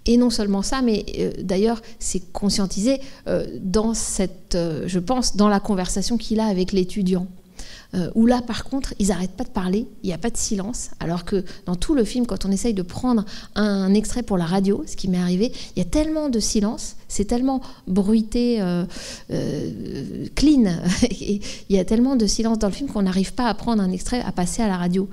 Et non seulement ça, mais d'ailleurs, c'est conscientisé je pense, dans la conversation qu'il a avec l'étudiant. où là, par contre, ils n'arrêtent pas de parler, il n'y a pas de silence, alors que dans tout le film, quand on essaye de prendre un extrait pour la radio, ce qui m'est arrivé, il y a tellement de silence, c'est tellement bruité, clean, il y a tellement de silence dans le film qu'on n'arrive pas à prendre un extrait à passer à la radio.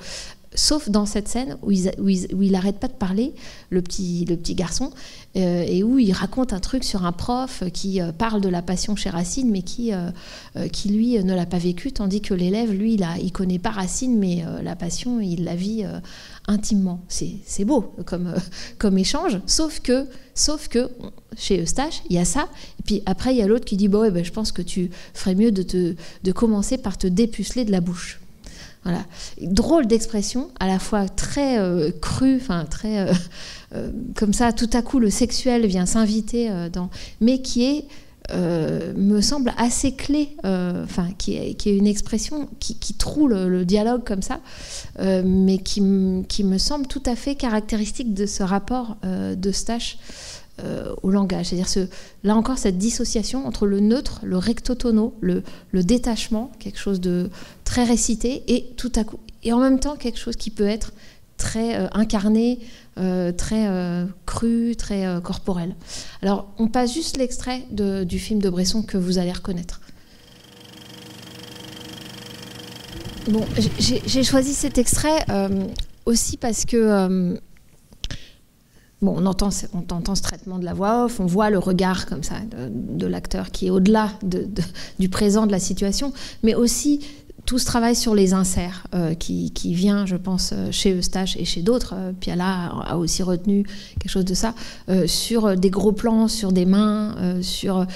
Sauf dans cette scène où il n'arrête pas de parler, le petit garçon, et où il raconte un truc sur un prof qui parle de la passion chez Racine, mais qui lui, ne l'a pas vécu, tandis que l'élève, lui, il connaît pas Racine, mais la passion, il la vit intimement. C'est beau comme échange, sauf que chez Eustache, il y a ça, et puis après, il y a l'autre qui dit je pense que tu ferais mieux de commencer par te dépuceler de la bouche. Voilà. Drôle d'expression, à la fois très crue, très comme ça, tout à coup le sexuel vient s'inviter mais qui est, me semble assez clé, qui est une expression qui troue le dialogue comme ça, mais qui me semble tout à fait caractéristique de ce rapport d'Eustache au langage. C'est-à-dire là encore cette dissociation entre le neutre, le recto tono, le détachement, quelque chose de très récité, et tout à coup, et en même temps quelque chose qui peut être très incarné, très cru, très corporel. Alors on passe juste l'extrait du film de Bresson que vous allez reconnaître. Bon, j'ai choisi cet extrait aussi parce que on entend ce traitement de la voix off, on voit le regard comme ça de l'acteur qui est au-delà du présent, de la situation, mais aussi tout ce travail sur les inserts qui vient, je pense, chez Eustache et chez d'autres. Piala a aussi retenu quelque chose de ça, sur des gros plans, sur des mains, sur...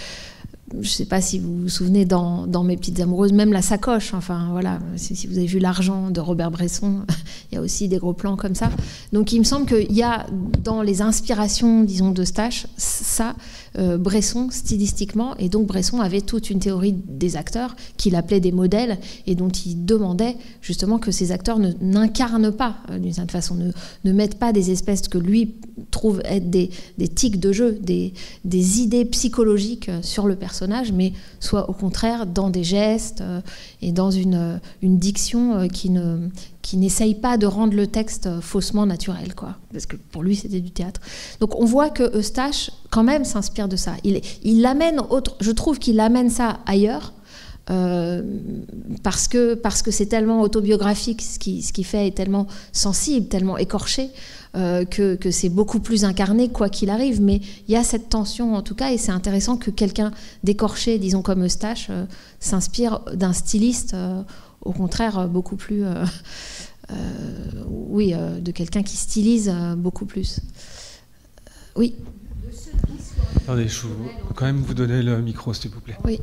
Je ne sais pas si vous vous souvenez dans Mes petites amoureuses, même la sacoche, voilà, si vous avez vu L'argent de Robert Bresson, il y a aussi des gros plans comme ça. Donc il me semble qu'il y a dans les inspirations, disons, d'Eustache, ça, Bresson stylistiquement, et donc Bresson avait toute une théorie des acteurs qu'il appelait des modèles et dont il demandait justement que ces acteurs n'incarnent pas, d'une certaine façon, ne mettent pas des espèces que lui trouve être des tics de jeu, des idées psychologiques sur le personnage, mais soit au contraire dans des gestes et dans une diction qui n'essaye pas de rendre le texte faussement naturel, quoi. Parce que pour lui, c'était du théâtre. Donc on voit que Eustache, quand même, s'inspire de ça. Il l'amène je trouve qu'il amène ça ailleurs, parce que c'est tellement autobiographique, ce qu'il fait est tellement sensible, tellement écorché, que c'est beaucoup plus incarné, quoi qu'il arrive. Mais il y a cette tension, en tout cas, et c'est intéressant que quelqu'un d'écorché, disons comme Eustache, s'inspire d'un styliste, au contraire, beaucoup plus... de quelqu'un qui stylise beaucoup plus. Oui. Attendez, je peux quand même vous donner le micro, s'il vous plaît. Oui.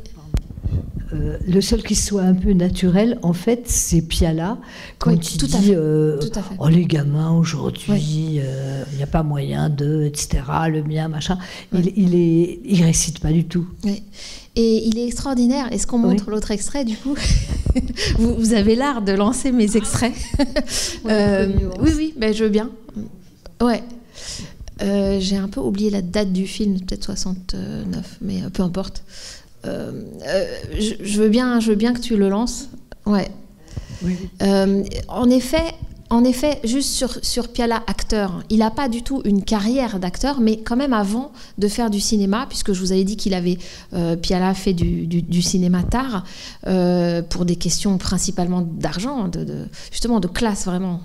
Le seul qui soit un peu naturel, en fait, c'est Piala, quand il dit « Oh, les gamins, aujourd'hui, il n'y a pas moyen de, etc., le mien, machin. » Il récite pas du tout. Oui. Et il est extraordinaire. Est-ce qu'on montre l'autre extrait, du coup? Vous avez l'art de lancer mes extraits. Oui, je veux bien. Ouais. J'ai un peu oublié la date du film, peut-être 69, mais peu importe. Je veux bien que tu le lances. Ouais. Oui. En effet, juste sur Piala, acteur, il n'a pas du tout une carrière d'acteur, mais quand même avant de faire du cinéma, puisque je vous avais dit qu'il avait, Piala fait du cinéma tard, pour des questions principalement d'argent, justement de classe vraiment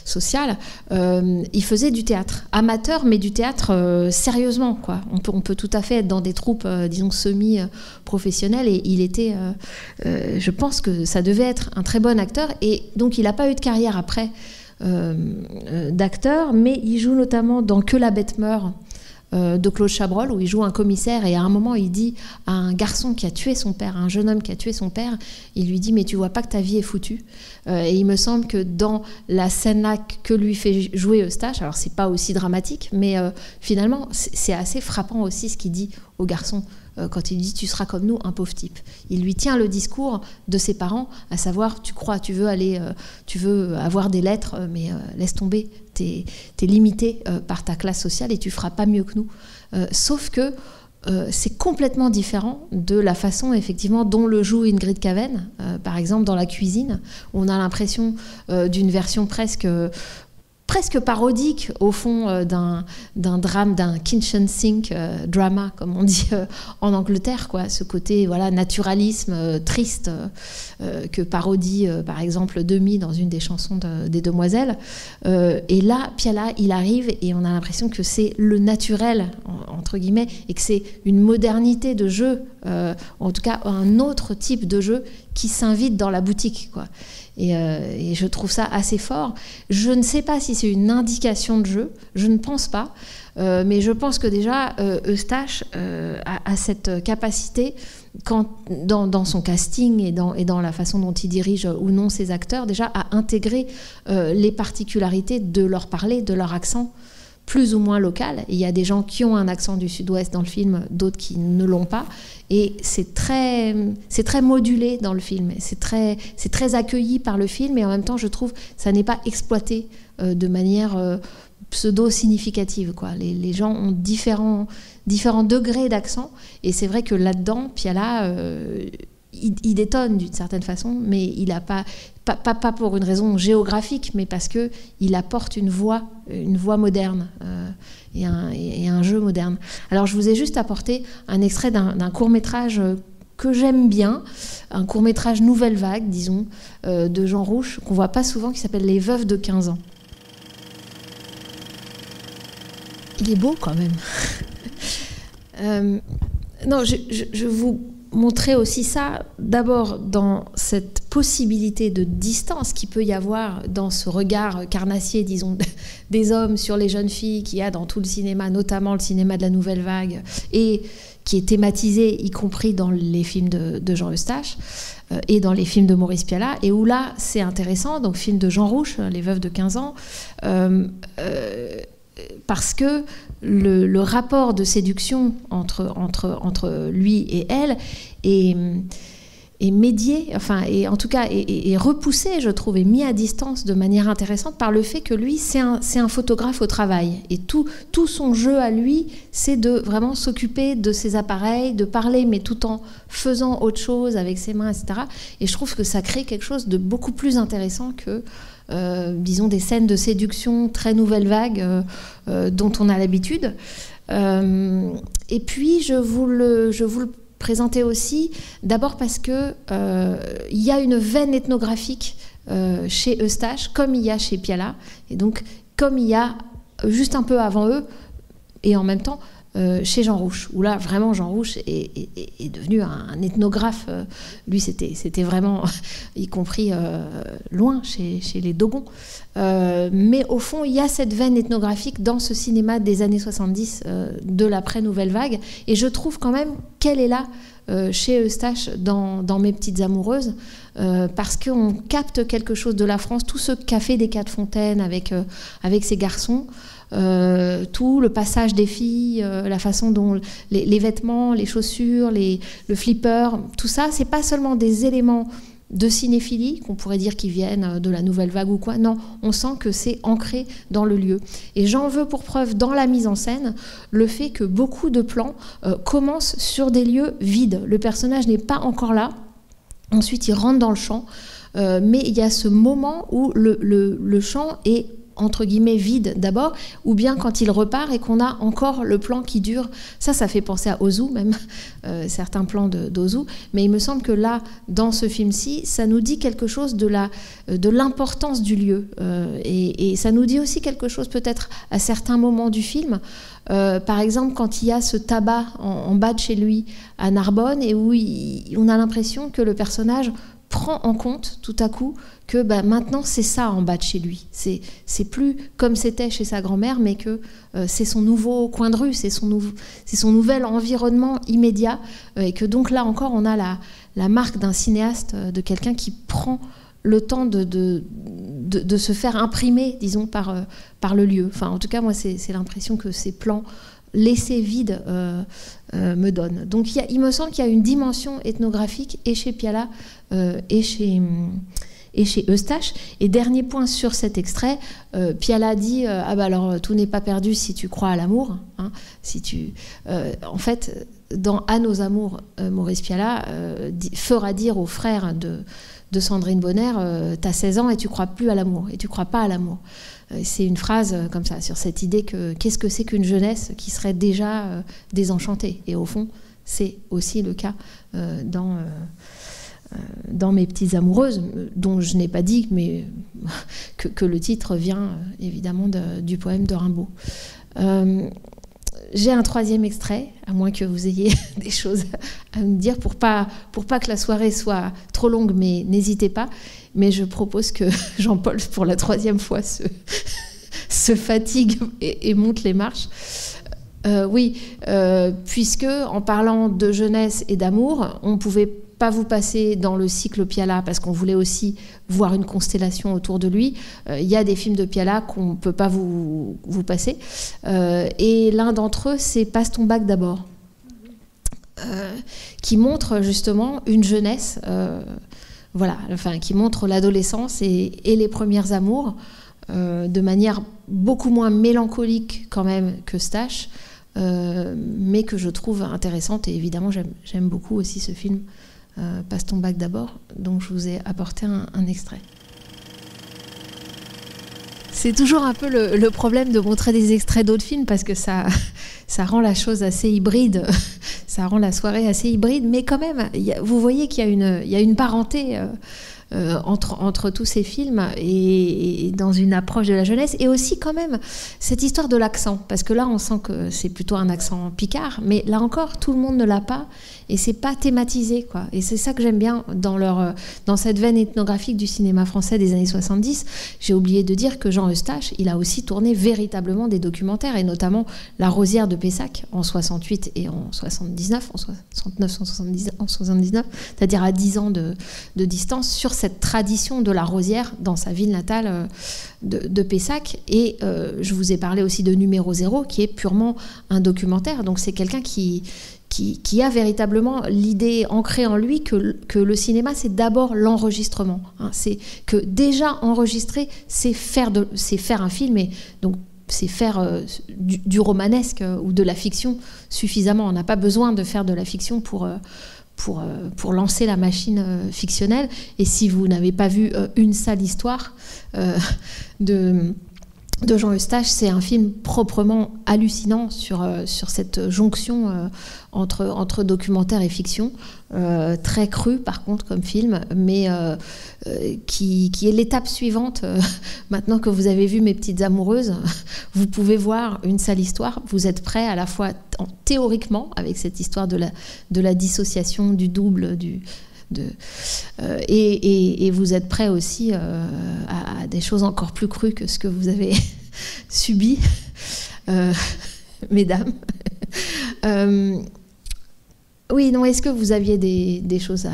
sociale, il faisait du théâtre, amateur, mais du théâtre sérieusement, quoi. On peut tout à fait être dans des troupes, disons, semi-professionnelles, et il était, je pense que ça devait être un très bon acteur, et donc il n'a pas eu de carrière après, d'acteur, mais il joue notamment dans Que la bête meurt de Claude Chabrol, où il joue un commissaire, et à un moment il dit à un garçon qui a tué son père, un jeune homme qui a tué son père, il lui dit « mais tu vois pas que ta vie est foutue ?» Et il me semble que dans la scène-là que lui fait jouer Eustache, alors c'est pas aussi dramatique, mais finalement c'est assez frappant aussi ce qu'il dit au garçon quand il dit « tu seras comme nous, un pauvre type ». Il lui tient le discours de ses parents, à savoir « tu veux avoir des lettres, mais laisse tomber, t'es limité par ta classe sociale et tu feras pas mieux que nous ». Sauf que c'est complètement différent de la façon effectivement dont le joue Ingrid Caven, par exemple dans La Cuisine, où on a l'impression d'une version presque parodique au fond d'un drame, d'un kitchen sink drama, comme on dit en Angleterre, quoi. Ce côté naturalisme triste que parodie par exemple Demi dans une des chansons des Demoiselles. Et là, Piala, il arrive et on a l'impression que c'est le naturel, entre guillemets, et que c'est une modernité de jeu, en tout cas un autre type de jeu qui s'invite dans la boutique, quoi. Et je trouve ça assez fort. Je ne sais pas si c'est une indication de jeu, je ne pense pas, mais je pense que déjà Eustache a cette capacité, dans son casting et dans la façon dont il dirige ou non ses acteurs, déjà à intégrer les particularités de leur parler, de leur accent, plus ou moins local. Il y a des gens qui ont un accent du sud-ouest dans le film, d'autres qui ne l'ont pas. Et c'est très modulé dans le film. C'est très accueilli par le film, et en même temps, je trouve que ça n'est pas exploité de manière pseudo-significative, quoi. Les gens ont différents degrés d'accent, et c'est vrai que là-dedans, Piala, il détonne d'une certaine façon, mais il n'a pas pour une raison géographique, mais parce qu'il apporte une voix moderne et un jeu moderne. Alors je vous ai juste apporté un extrait d'un court-métrage que j'aime bien, un court-métrage nouvelle vague, disons, de Jean Rouch, qu'on ne voit pas souvent, qui s'appelle Les Veuves de 15 ans. Il est beau quand même. Non, je vous montrer aussi ça, d'abord dans cette possibilité de distance qu'il peut y avoir dans ce regard carnassier, disons, des hommes sur les jeunes filles qu'il y a dans tout le cinéma, notamment le cinéma de la Nouvelle Vague, et qui est thématisé, y compris dans les films de Jean Eustache et dans les films de Maurice Piala, et où là, c'est intéressant, donc film de Jean Rouch, Les Veuves de 15 ans, parce que le rapport de séduction entre lui et elle est médié, enfin, et en tout cas est repoussé, je trouve, et mis à distance de manière intéressante par le fait que lui, c'est un photographe au travail. Et tout son jeu à lui, c'est de vraiment s'occuper de ses appareils, de parler, mais tout en faisant autre chose avec ses mains, etc. Et je trouve que ça crée quelque chose de beaucoup plus intéressant que disons des scènes de séduction très nouvelle vague dont on a l'habitude. Et puis je vous le présenter aussi, d'abord parce que il y a une veine ethnographique chez Eustache, comme il y a chez Piala, et donc comme il y a juste un peu avant eux, et en même temps chez Jean Rouch, où là vraiment Jean Rouch est devenu un ethnographe. Lui c'était vraiment, y compris loin chez les Dogons. Mais au fond, il y a cette veine ethnographique dans ce cinéma des années 70 de l'après-Nouvelle Vague, et je trouve quand même qu'elle est là chez Eustache dans Mes Petites Amoureuses, parce qu'on capte quelque chose de la France, tout ce qu'a fait des Quatre Fontaines avec ses garçons. Tout le passage des filles, la façon dont les vêtements, les chaussures, le flipper, tout ça, c'est pas seulement des éléments de cinéphilie qu'on pourrait dire qui viennent de la Nouvelle Vague ou quoi. Non, on sent que c'est ancré dans le lieu. Et j'en veux pour preuve dans la mise en scène le fait que beaucoup de plans commencent sur des lieux vides. Le personnage n'est pas encore là. Ensuite, il rentre dans le champ, mais il y a ce moment où le champ est entre guillemets vide d'abord, ou bien quand il repart et qu'on a encore le plan qui dure. Ça fait penser à Ozu même, certains plans d'Ozu, mais il me semble que là, dans ce film-ci, ça nous dit quelque chose de l'importance du lieu, et ça nous dit aussi quelque chose peut-être à certains moments du film. Par exemple, quand il y a ce tabac en bas de chez lui à Narbonne, et où on a l'impression que le personnage prend en compte tout à coup que maintenant c'est ça en bas de chez lui. C'est plus comme c'était chez sa grand-mère, mais que c'est son nouveau coin de rue, c'est son nouvel environnement immédiat, et que donc là encore on a la marque d'un cinéaste, de quelqu'un qui prend le temps de se faire imprimer, disons, par le lieu. Enfin, en tout cas, moi, c'est l'impression que ces plans laissés vides me donnent. Donc il me semble qu'il y a une dimension ethnographique et chez Piala et chez et chez Eustache. Et dernier point sur cet extrait, Piala dit alors tout n'est pas perdu si tu crois à l'amour. Hein, en fait, dans À nos amours, Maurice Piala fera dire aux frères de Sandrine Bonner, t'as 16 ans et tu crois plus à l'amour, et tu crois pas à l'amour. C'est une phrase comme ça, sur cette idée que qu'est-ce que c'est qu'une jeunesse qui serait déjà désenchantée. Et au fond, c'est aussi le cas dans Mes petites amoureuses, dont je n'ai pas dit, mais que le titre vient évidemment du poème de Rimbaud. J'ai un troisième extrait, à moins que vous ayez des choses à me dire, pour pas que la soirée soit trop longue, mais n'hésitez pas. Mais je propose que Jean-Paul, pour la troisième fois, se fatigue et monte les marches. Puisque en parlant de jeunesse et d'amour, on ne pouvait pas vous passer dans le cycle Piala, parce qu'on voulait aussi voir une constellation autour de lui. Il y a des films de Piala qu'on ne peut pas vous passer. Et l'un d'entre eux, c'est Passe ton bac d'abord, qui montre justement une jeunesse, qui montre l'adolescence et les premiers amours, de manière beaucoup moins mélancolique quand même que Stache, mais que je trouve intéressante. Et évidemment, j'aime beaucoup aussi ce film, Passe ton bac d'abord, donc je vous ai apporté un extrait. C'est toujours un peu le problème de montrer des extraits d'autres films, parce que ça rend la chose assez hybride, ça rend la soirée assez hybride, mais quand même, vous voyez qu'il y a une parenté entre tous ces films et dans une approche de la jeunesse, et aussi quand même cette histoire de l'accent, parce que là on sent que c'est plutôt un accent picard, mais là encore tout le monde ne l'a pas et c'est pas thématisé, quoi. Et c'est ça que j'aime bien dans cette veine ethnographique du cinéma français des années 70. J'ai oublié de dire que Jean Eustache, il a aussi tourné véritablement des documentaires, et notamment La Rosière de Pessac en 68 et en 79, en 69, en 79, c'est-à-dire à 10 ans de distance, sur cette tradition de la rosière dans sa ville natale de Pessac. Et je vous ai parlé aussi de Numéro 0, qui est purement un documentaire. Donc c'est quelqu'un qui a véritablement l'idée ancrée en lui que le cinéma, c'est d'abord l'enregistrement. Hein. C'est que déjà enregistrer, c'est faire un film, et donc c'est faire du romanesque ou de la fiction suffisamment. On n'a pas besoin de faire de la fiction pour lancer la machine fictionnelle. Et si vous n'avez pas vu Une sale histoire de Jean Eustache, c'est un film proprement hallucinant sur cette jonction entre documentaire et fiction, très cru par contre comme film, mais qui est l'étape suivante. Maintenant que vous avez vu Mes petites amoureuses, vous pouvez voir Une sale histoire. Vous êtes prêt à la fois théoriquement, avec cette histoire de la dissociation, du double, et vous êtes prêt aussi à des choses encore plus crues que ce que vous avez subi, mesdames. Est-ce que vous aviez des choses à...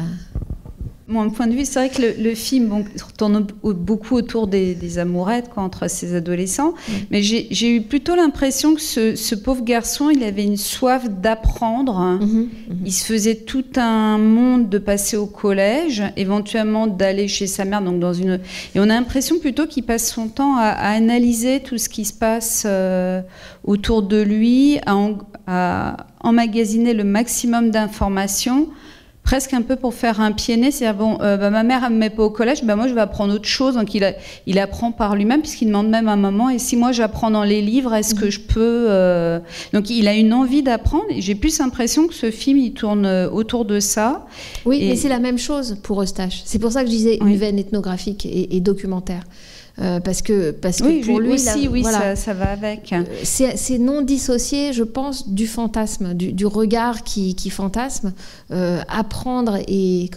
Mon point de vue, c'est vrai que le film tourne beaucoup autour des amourettes, entre ces adolescents. Oui. Mais j'ai eu plutôt l'impression que ce pauvre garçon, il avait une soif d'apprendre. Il se faisait tout un monde de passer au collège, éventuellement d'aller chez sa mère, donc dans une... Et on a l'impression plutôt qu'il passe son temps à analyser tout ce qui se passe autour de lui, à emmagasiner le maximum d'informations, presque un peu pour faire un pied né, c'est-à-dire ma mère ne me met pas au collège, moi je vais apprendre autre chose. Donc il apprend par lui-même, puisqu'il demande même à maman, et si moi j'apprends dans les livres, est-ce que je peux Donc il a une envie d'apprendre, et j'ai plus l'impression que ce film il tourne autour de ça. Oui, mais c'est la même chose pour Eustache. C'est pour ça que je disais une veine ethnographique et documentaire. Parce que pour lui aussi, ça va avec. C'est non dissocié, je pense, du fantasme, du regard qui fantasme. Apprendre et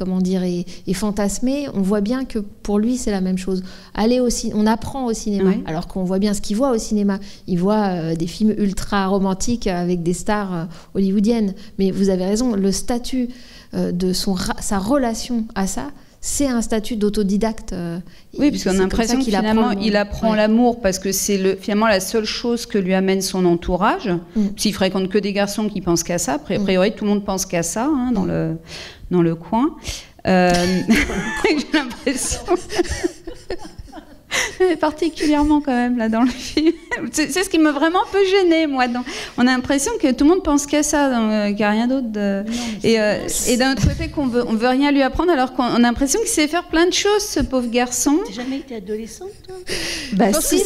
fantasmer, on voit bien que pour lui c'est la même chose. On apprend au cinéma, alors qu'on voit bien ce qu'il voit au cinéma. Il voit des films ultra romantiques avec des stars hollywoodiennes. Mais vous avez raison, le statut de sa relation à ça, c'est un statut d'autodidacte. Oui, puisqu'on a l'impression qu'il apprend l'amour, parce que c'est finalement la seule chose que lui amène son entourage. S'il fréquente que des garçons qui pensent qu'à ça, a priori tout le monde pense qu'à ça dans le coin. J'ai l'impression... particulièrement quand même là dans le film. C'est ce qui m'a vraiment un peu gênée, moi. On a l'impression que tout le monde pense qu'à ça, qu'il n'y a rien d'autre. Et d'un autre côté, on veut rien lui apprendre, alors qu'on a l'impression qu'il sait faire plein de choses, ce pauvre garçon. T'as jamais été adolescente, toi? Bah si,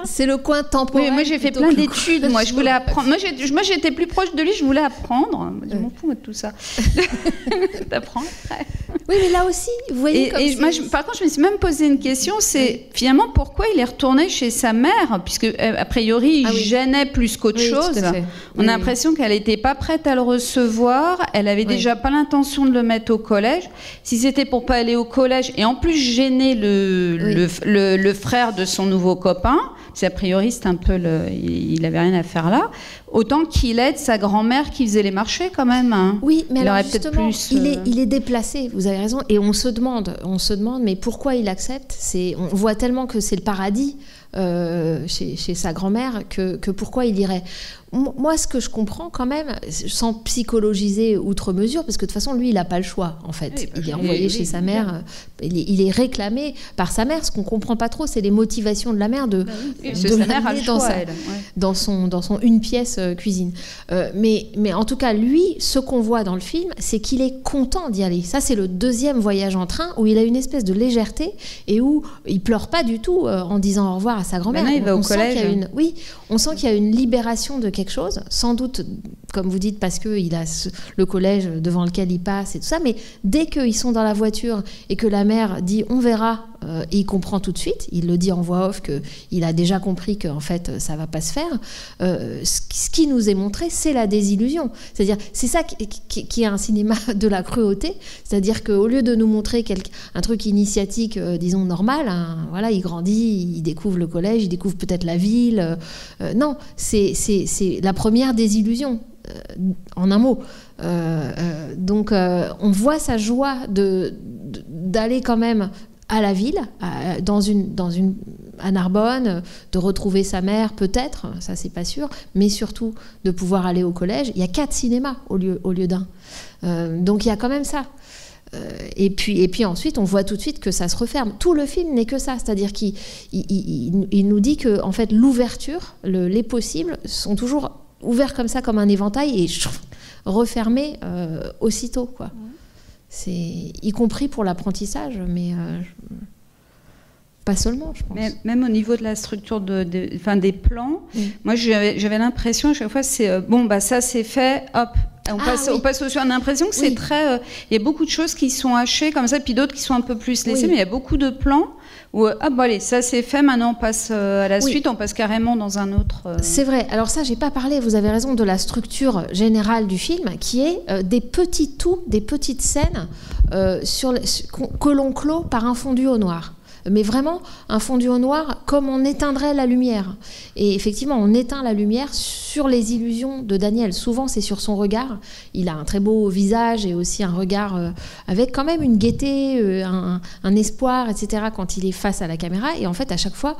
c'est le coin temporel. Oui, moi j'ai fait plein d'études. Moi je voulais apprendre. Moi j'étais plus proche de lui. Je voulais apprendre. Je m'en fous de tout ça. D'apprendre. Oui, mais là aussi, vous voyez. Par contre, je me suis même posé une question. C'est finalement pourquoi il est retourné chez sa mère, puisque a priori il gênait plus qu'autre chose. On a l'impression qu'elle n'était pas prête à le recevoir. Elle avait déjà pas l'intention de le mettre au collège. Si c'était pour pas aller au collège et en plus gêner le frère de son nouveau copain, parce qu'a priori c'est un peu il avait rien à faire là. Autant qu'il aide sa grand-mère qui faisait les marchés quand même. Hein. Oui, mais alors justement, il est déplacé, vous avez raison, et on se demande, mais pourquoi il accepte? On voit tellement que c'est le paradis chez sa grand-mère que pourquoi il irait. Moi, ce que je comprends quand même, sans psychologiser outre mesure, parce que de toute façon, lui, il n'a pas le choix, en fait. Oui, il est envoyé chez sa mère, il est réclamé par sa mère. Ce qu'on ne comprend pas trop, c'est les motivations de la mère de l'amener dans son une pièce cuisine. Mais en tout cas, lui, ce qu'on voit dans le film, c'est qu'il est content d'y aller. Ça, c'est le deuxième voyage en train où il a une espèce de légèreté et où il pleure pas du tout en disant au revoir à sa grand-mère. Il va au collège. On sent qu'il y a une libération de quelque chose, sans doute, comme vous dites, parce qu'il a le collège devant lequel il passe et tout ça, mais dès qu'ils sont dans la voiture et que la mère dit « on verra », et il comprend tout de suite, il le dit en voix off qu'il a déjà compris qu'en fait ça va pas se faire, ce qui nous est montré, c'est la désillusion. C'est-à-dire, c'est ça qui est un cinéma de la cruauté, c'est-à-dire qu'au lieu de nous montrer un truc initiatique, disons normal, voilà, il grandit, il découvre le collège, il découvre peut-être la ville, non, c'est la première désillusion, en un mot. Donc on voit sa joie d'aller quand même à la ville, à Narbonne, de retrouver sa mère peut-être, ça c'est pas sûr, mais surtout de pouvoir aller au collège. Il y a 4 cinémas au lieu d'un. Donc il y a quand même ça. Et puis ensuite, on voit tout de suite que ça se referme. Tout le film n'est que ça, c'est-à-dire qu'il nous dit que en fait l'ouverture, les possibles sont toujours ouverts comme ça, comme un éventail, et refermés aussitôt, quoi. C'est y compris pour l'apprentissage, mais pas seulement, je pense. Mais même au niveau de la structure des plans, moi j'avais l'impression à chaque fois c'est ça c'est fait, hop. On passe au suivant. On a l'impression que c'est très. Il y a beaucoup de choses qui sont hachées comme ça, puis d'autres qui sont un peu plus laissées, mais il y a beaucoup de plans où allez, ça c'est fait, maintenant on passe à la suite, on passe carrément dans un autre. C'est vrai. Alors ça, j'ai pas parlé, vous avez raison, de la structure générale du film, qui est des petites scènes que l'on clôt par un fondu au noir. Mais vraiment un fondu au noir comme on éteindrait la lumière. Et effectivement, on éteint la lumière sur les illusions de Daniel. Souvent, c'est sur son regard. Il a un très beau visage et aussi un regard avec quand même une gaieté, un espoir, etc. quand il est face à la caméra. Et en fait, à chaque fois,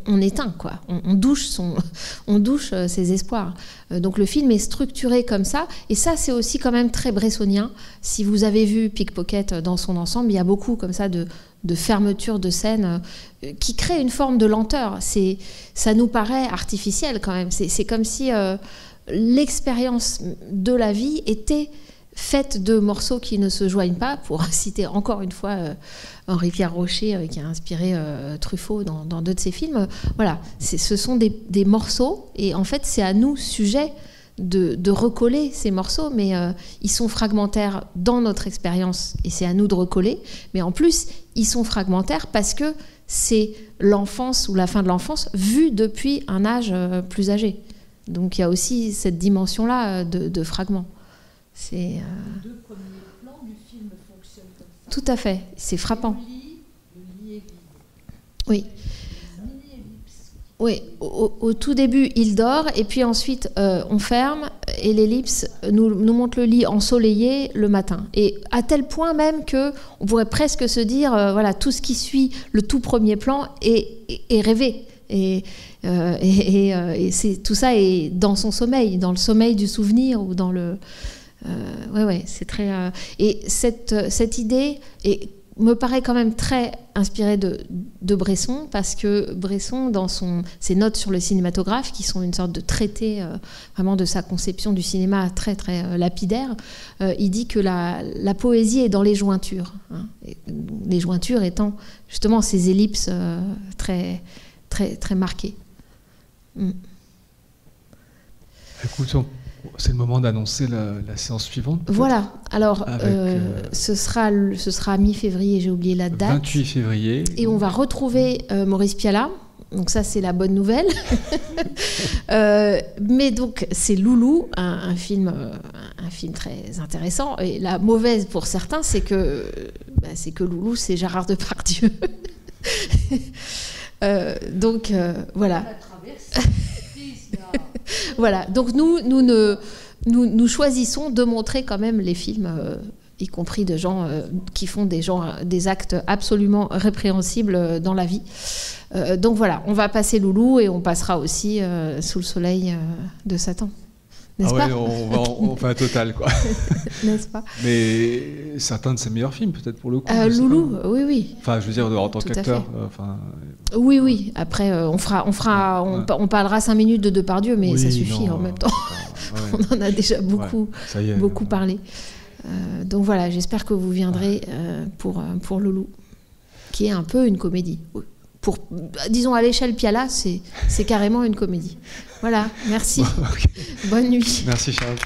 on éteint, quoi. On douche ses espoirs. Donc le film est structuré comme ça. Et ça, c'est aussi quand même très bressonien. Si vous avez vu Pickpocket dans son ensemble, il y a beaucoup comme ça de fermeture de scène qui crée une forme de lenteur. Ça nous paraît artificiel quand même. C'est comme si l'expérience de la vie était faite de morceaux qui ne se joignent pas, pour citer encore une fois Henri Pierre-Rocher qui a inspiré Truffaut dans 2 de ses films. Voilà, ce sont des morceaux, et en fait c'est à nous, sujets, de recoller ces morceaux, mais ils sont fragmentaires dans notre expérience et c'est à nous de recoller, mais en plus ils sont fragmentaires parce que c'est l'enfance ou la fin de l'enfance vue depuis un âge plus âgé. Donc il y a aussi cette dimension-là de fragments. Les 2 premiers plans du film fonctionnent comme ça. Tout à fait, c'est frappant. Le lit est vide. Oui. Oui, au tout début, il dort, et puis ensuite, on ferme, et l'ellipse nous montre le lit ensoleillé le matin. Et à tel point même qu'on pourrait presque se dire, voilà, tout ce qui suit le tout premier plan est rêvé. Et tout ça est dans son sommeil, dans le sommeil du souvenir, ou dans le... Ouais, c'est très... Et cette idée me paraît quand même très inspirée de Bresson, parce que Bresson, dans ses notes sur le cinématographe, qui sont une sorte de traité vraiment de sa conception du cinéma très, très lapidaire, il dit que la poésie est dans les jointures. Hein, les jointures étant justement ces ellipses très, très, très marquées. Écoute, c'est le moment d'annoncer la séance suivante. Voilà, alors ce sera mi-février, j'ai oublié la date. 28 février. Et on va retrouver Maurice Pialat, donc ça c'est la bonne nouvelle. Mais donc c'est Loulou, un film très intéressant. Et la mauvaise pour certains, c'est que Loulou c'est Gérard Depardieu. Donc voilà. Voilà, donc nous choisissons de montrer quand même les films, y compris de gens qui font des actes absolument répréhensibles dans la vie. Donc voilà, on va passer Loulou et on passera aussi Sous le soleil de Satan. N'est-ce pas ? On fait un total, quoi. N'est-ce pas ? Mais certains de ses meilleurs films, peut-être, pour le coup. Loulou, oui. Enfin, je veux dire, en tant qu'acteur. Oui. Après, on parlera 5 minutes de Depardieu, mais ça suffit en même temps. On en a déjà beaucoup parlé. Donc voilà, j'espère que vous viendrez pour Loulou, qui est un peu une comédie. Disons, à l'échelle Pialat, c'est carrément une comédie. Voilà, merci. Okay. Bonne nuit. Merci Charles.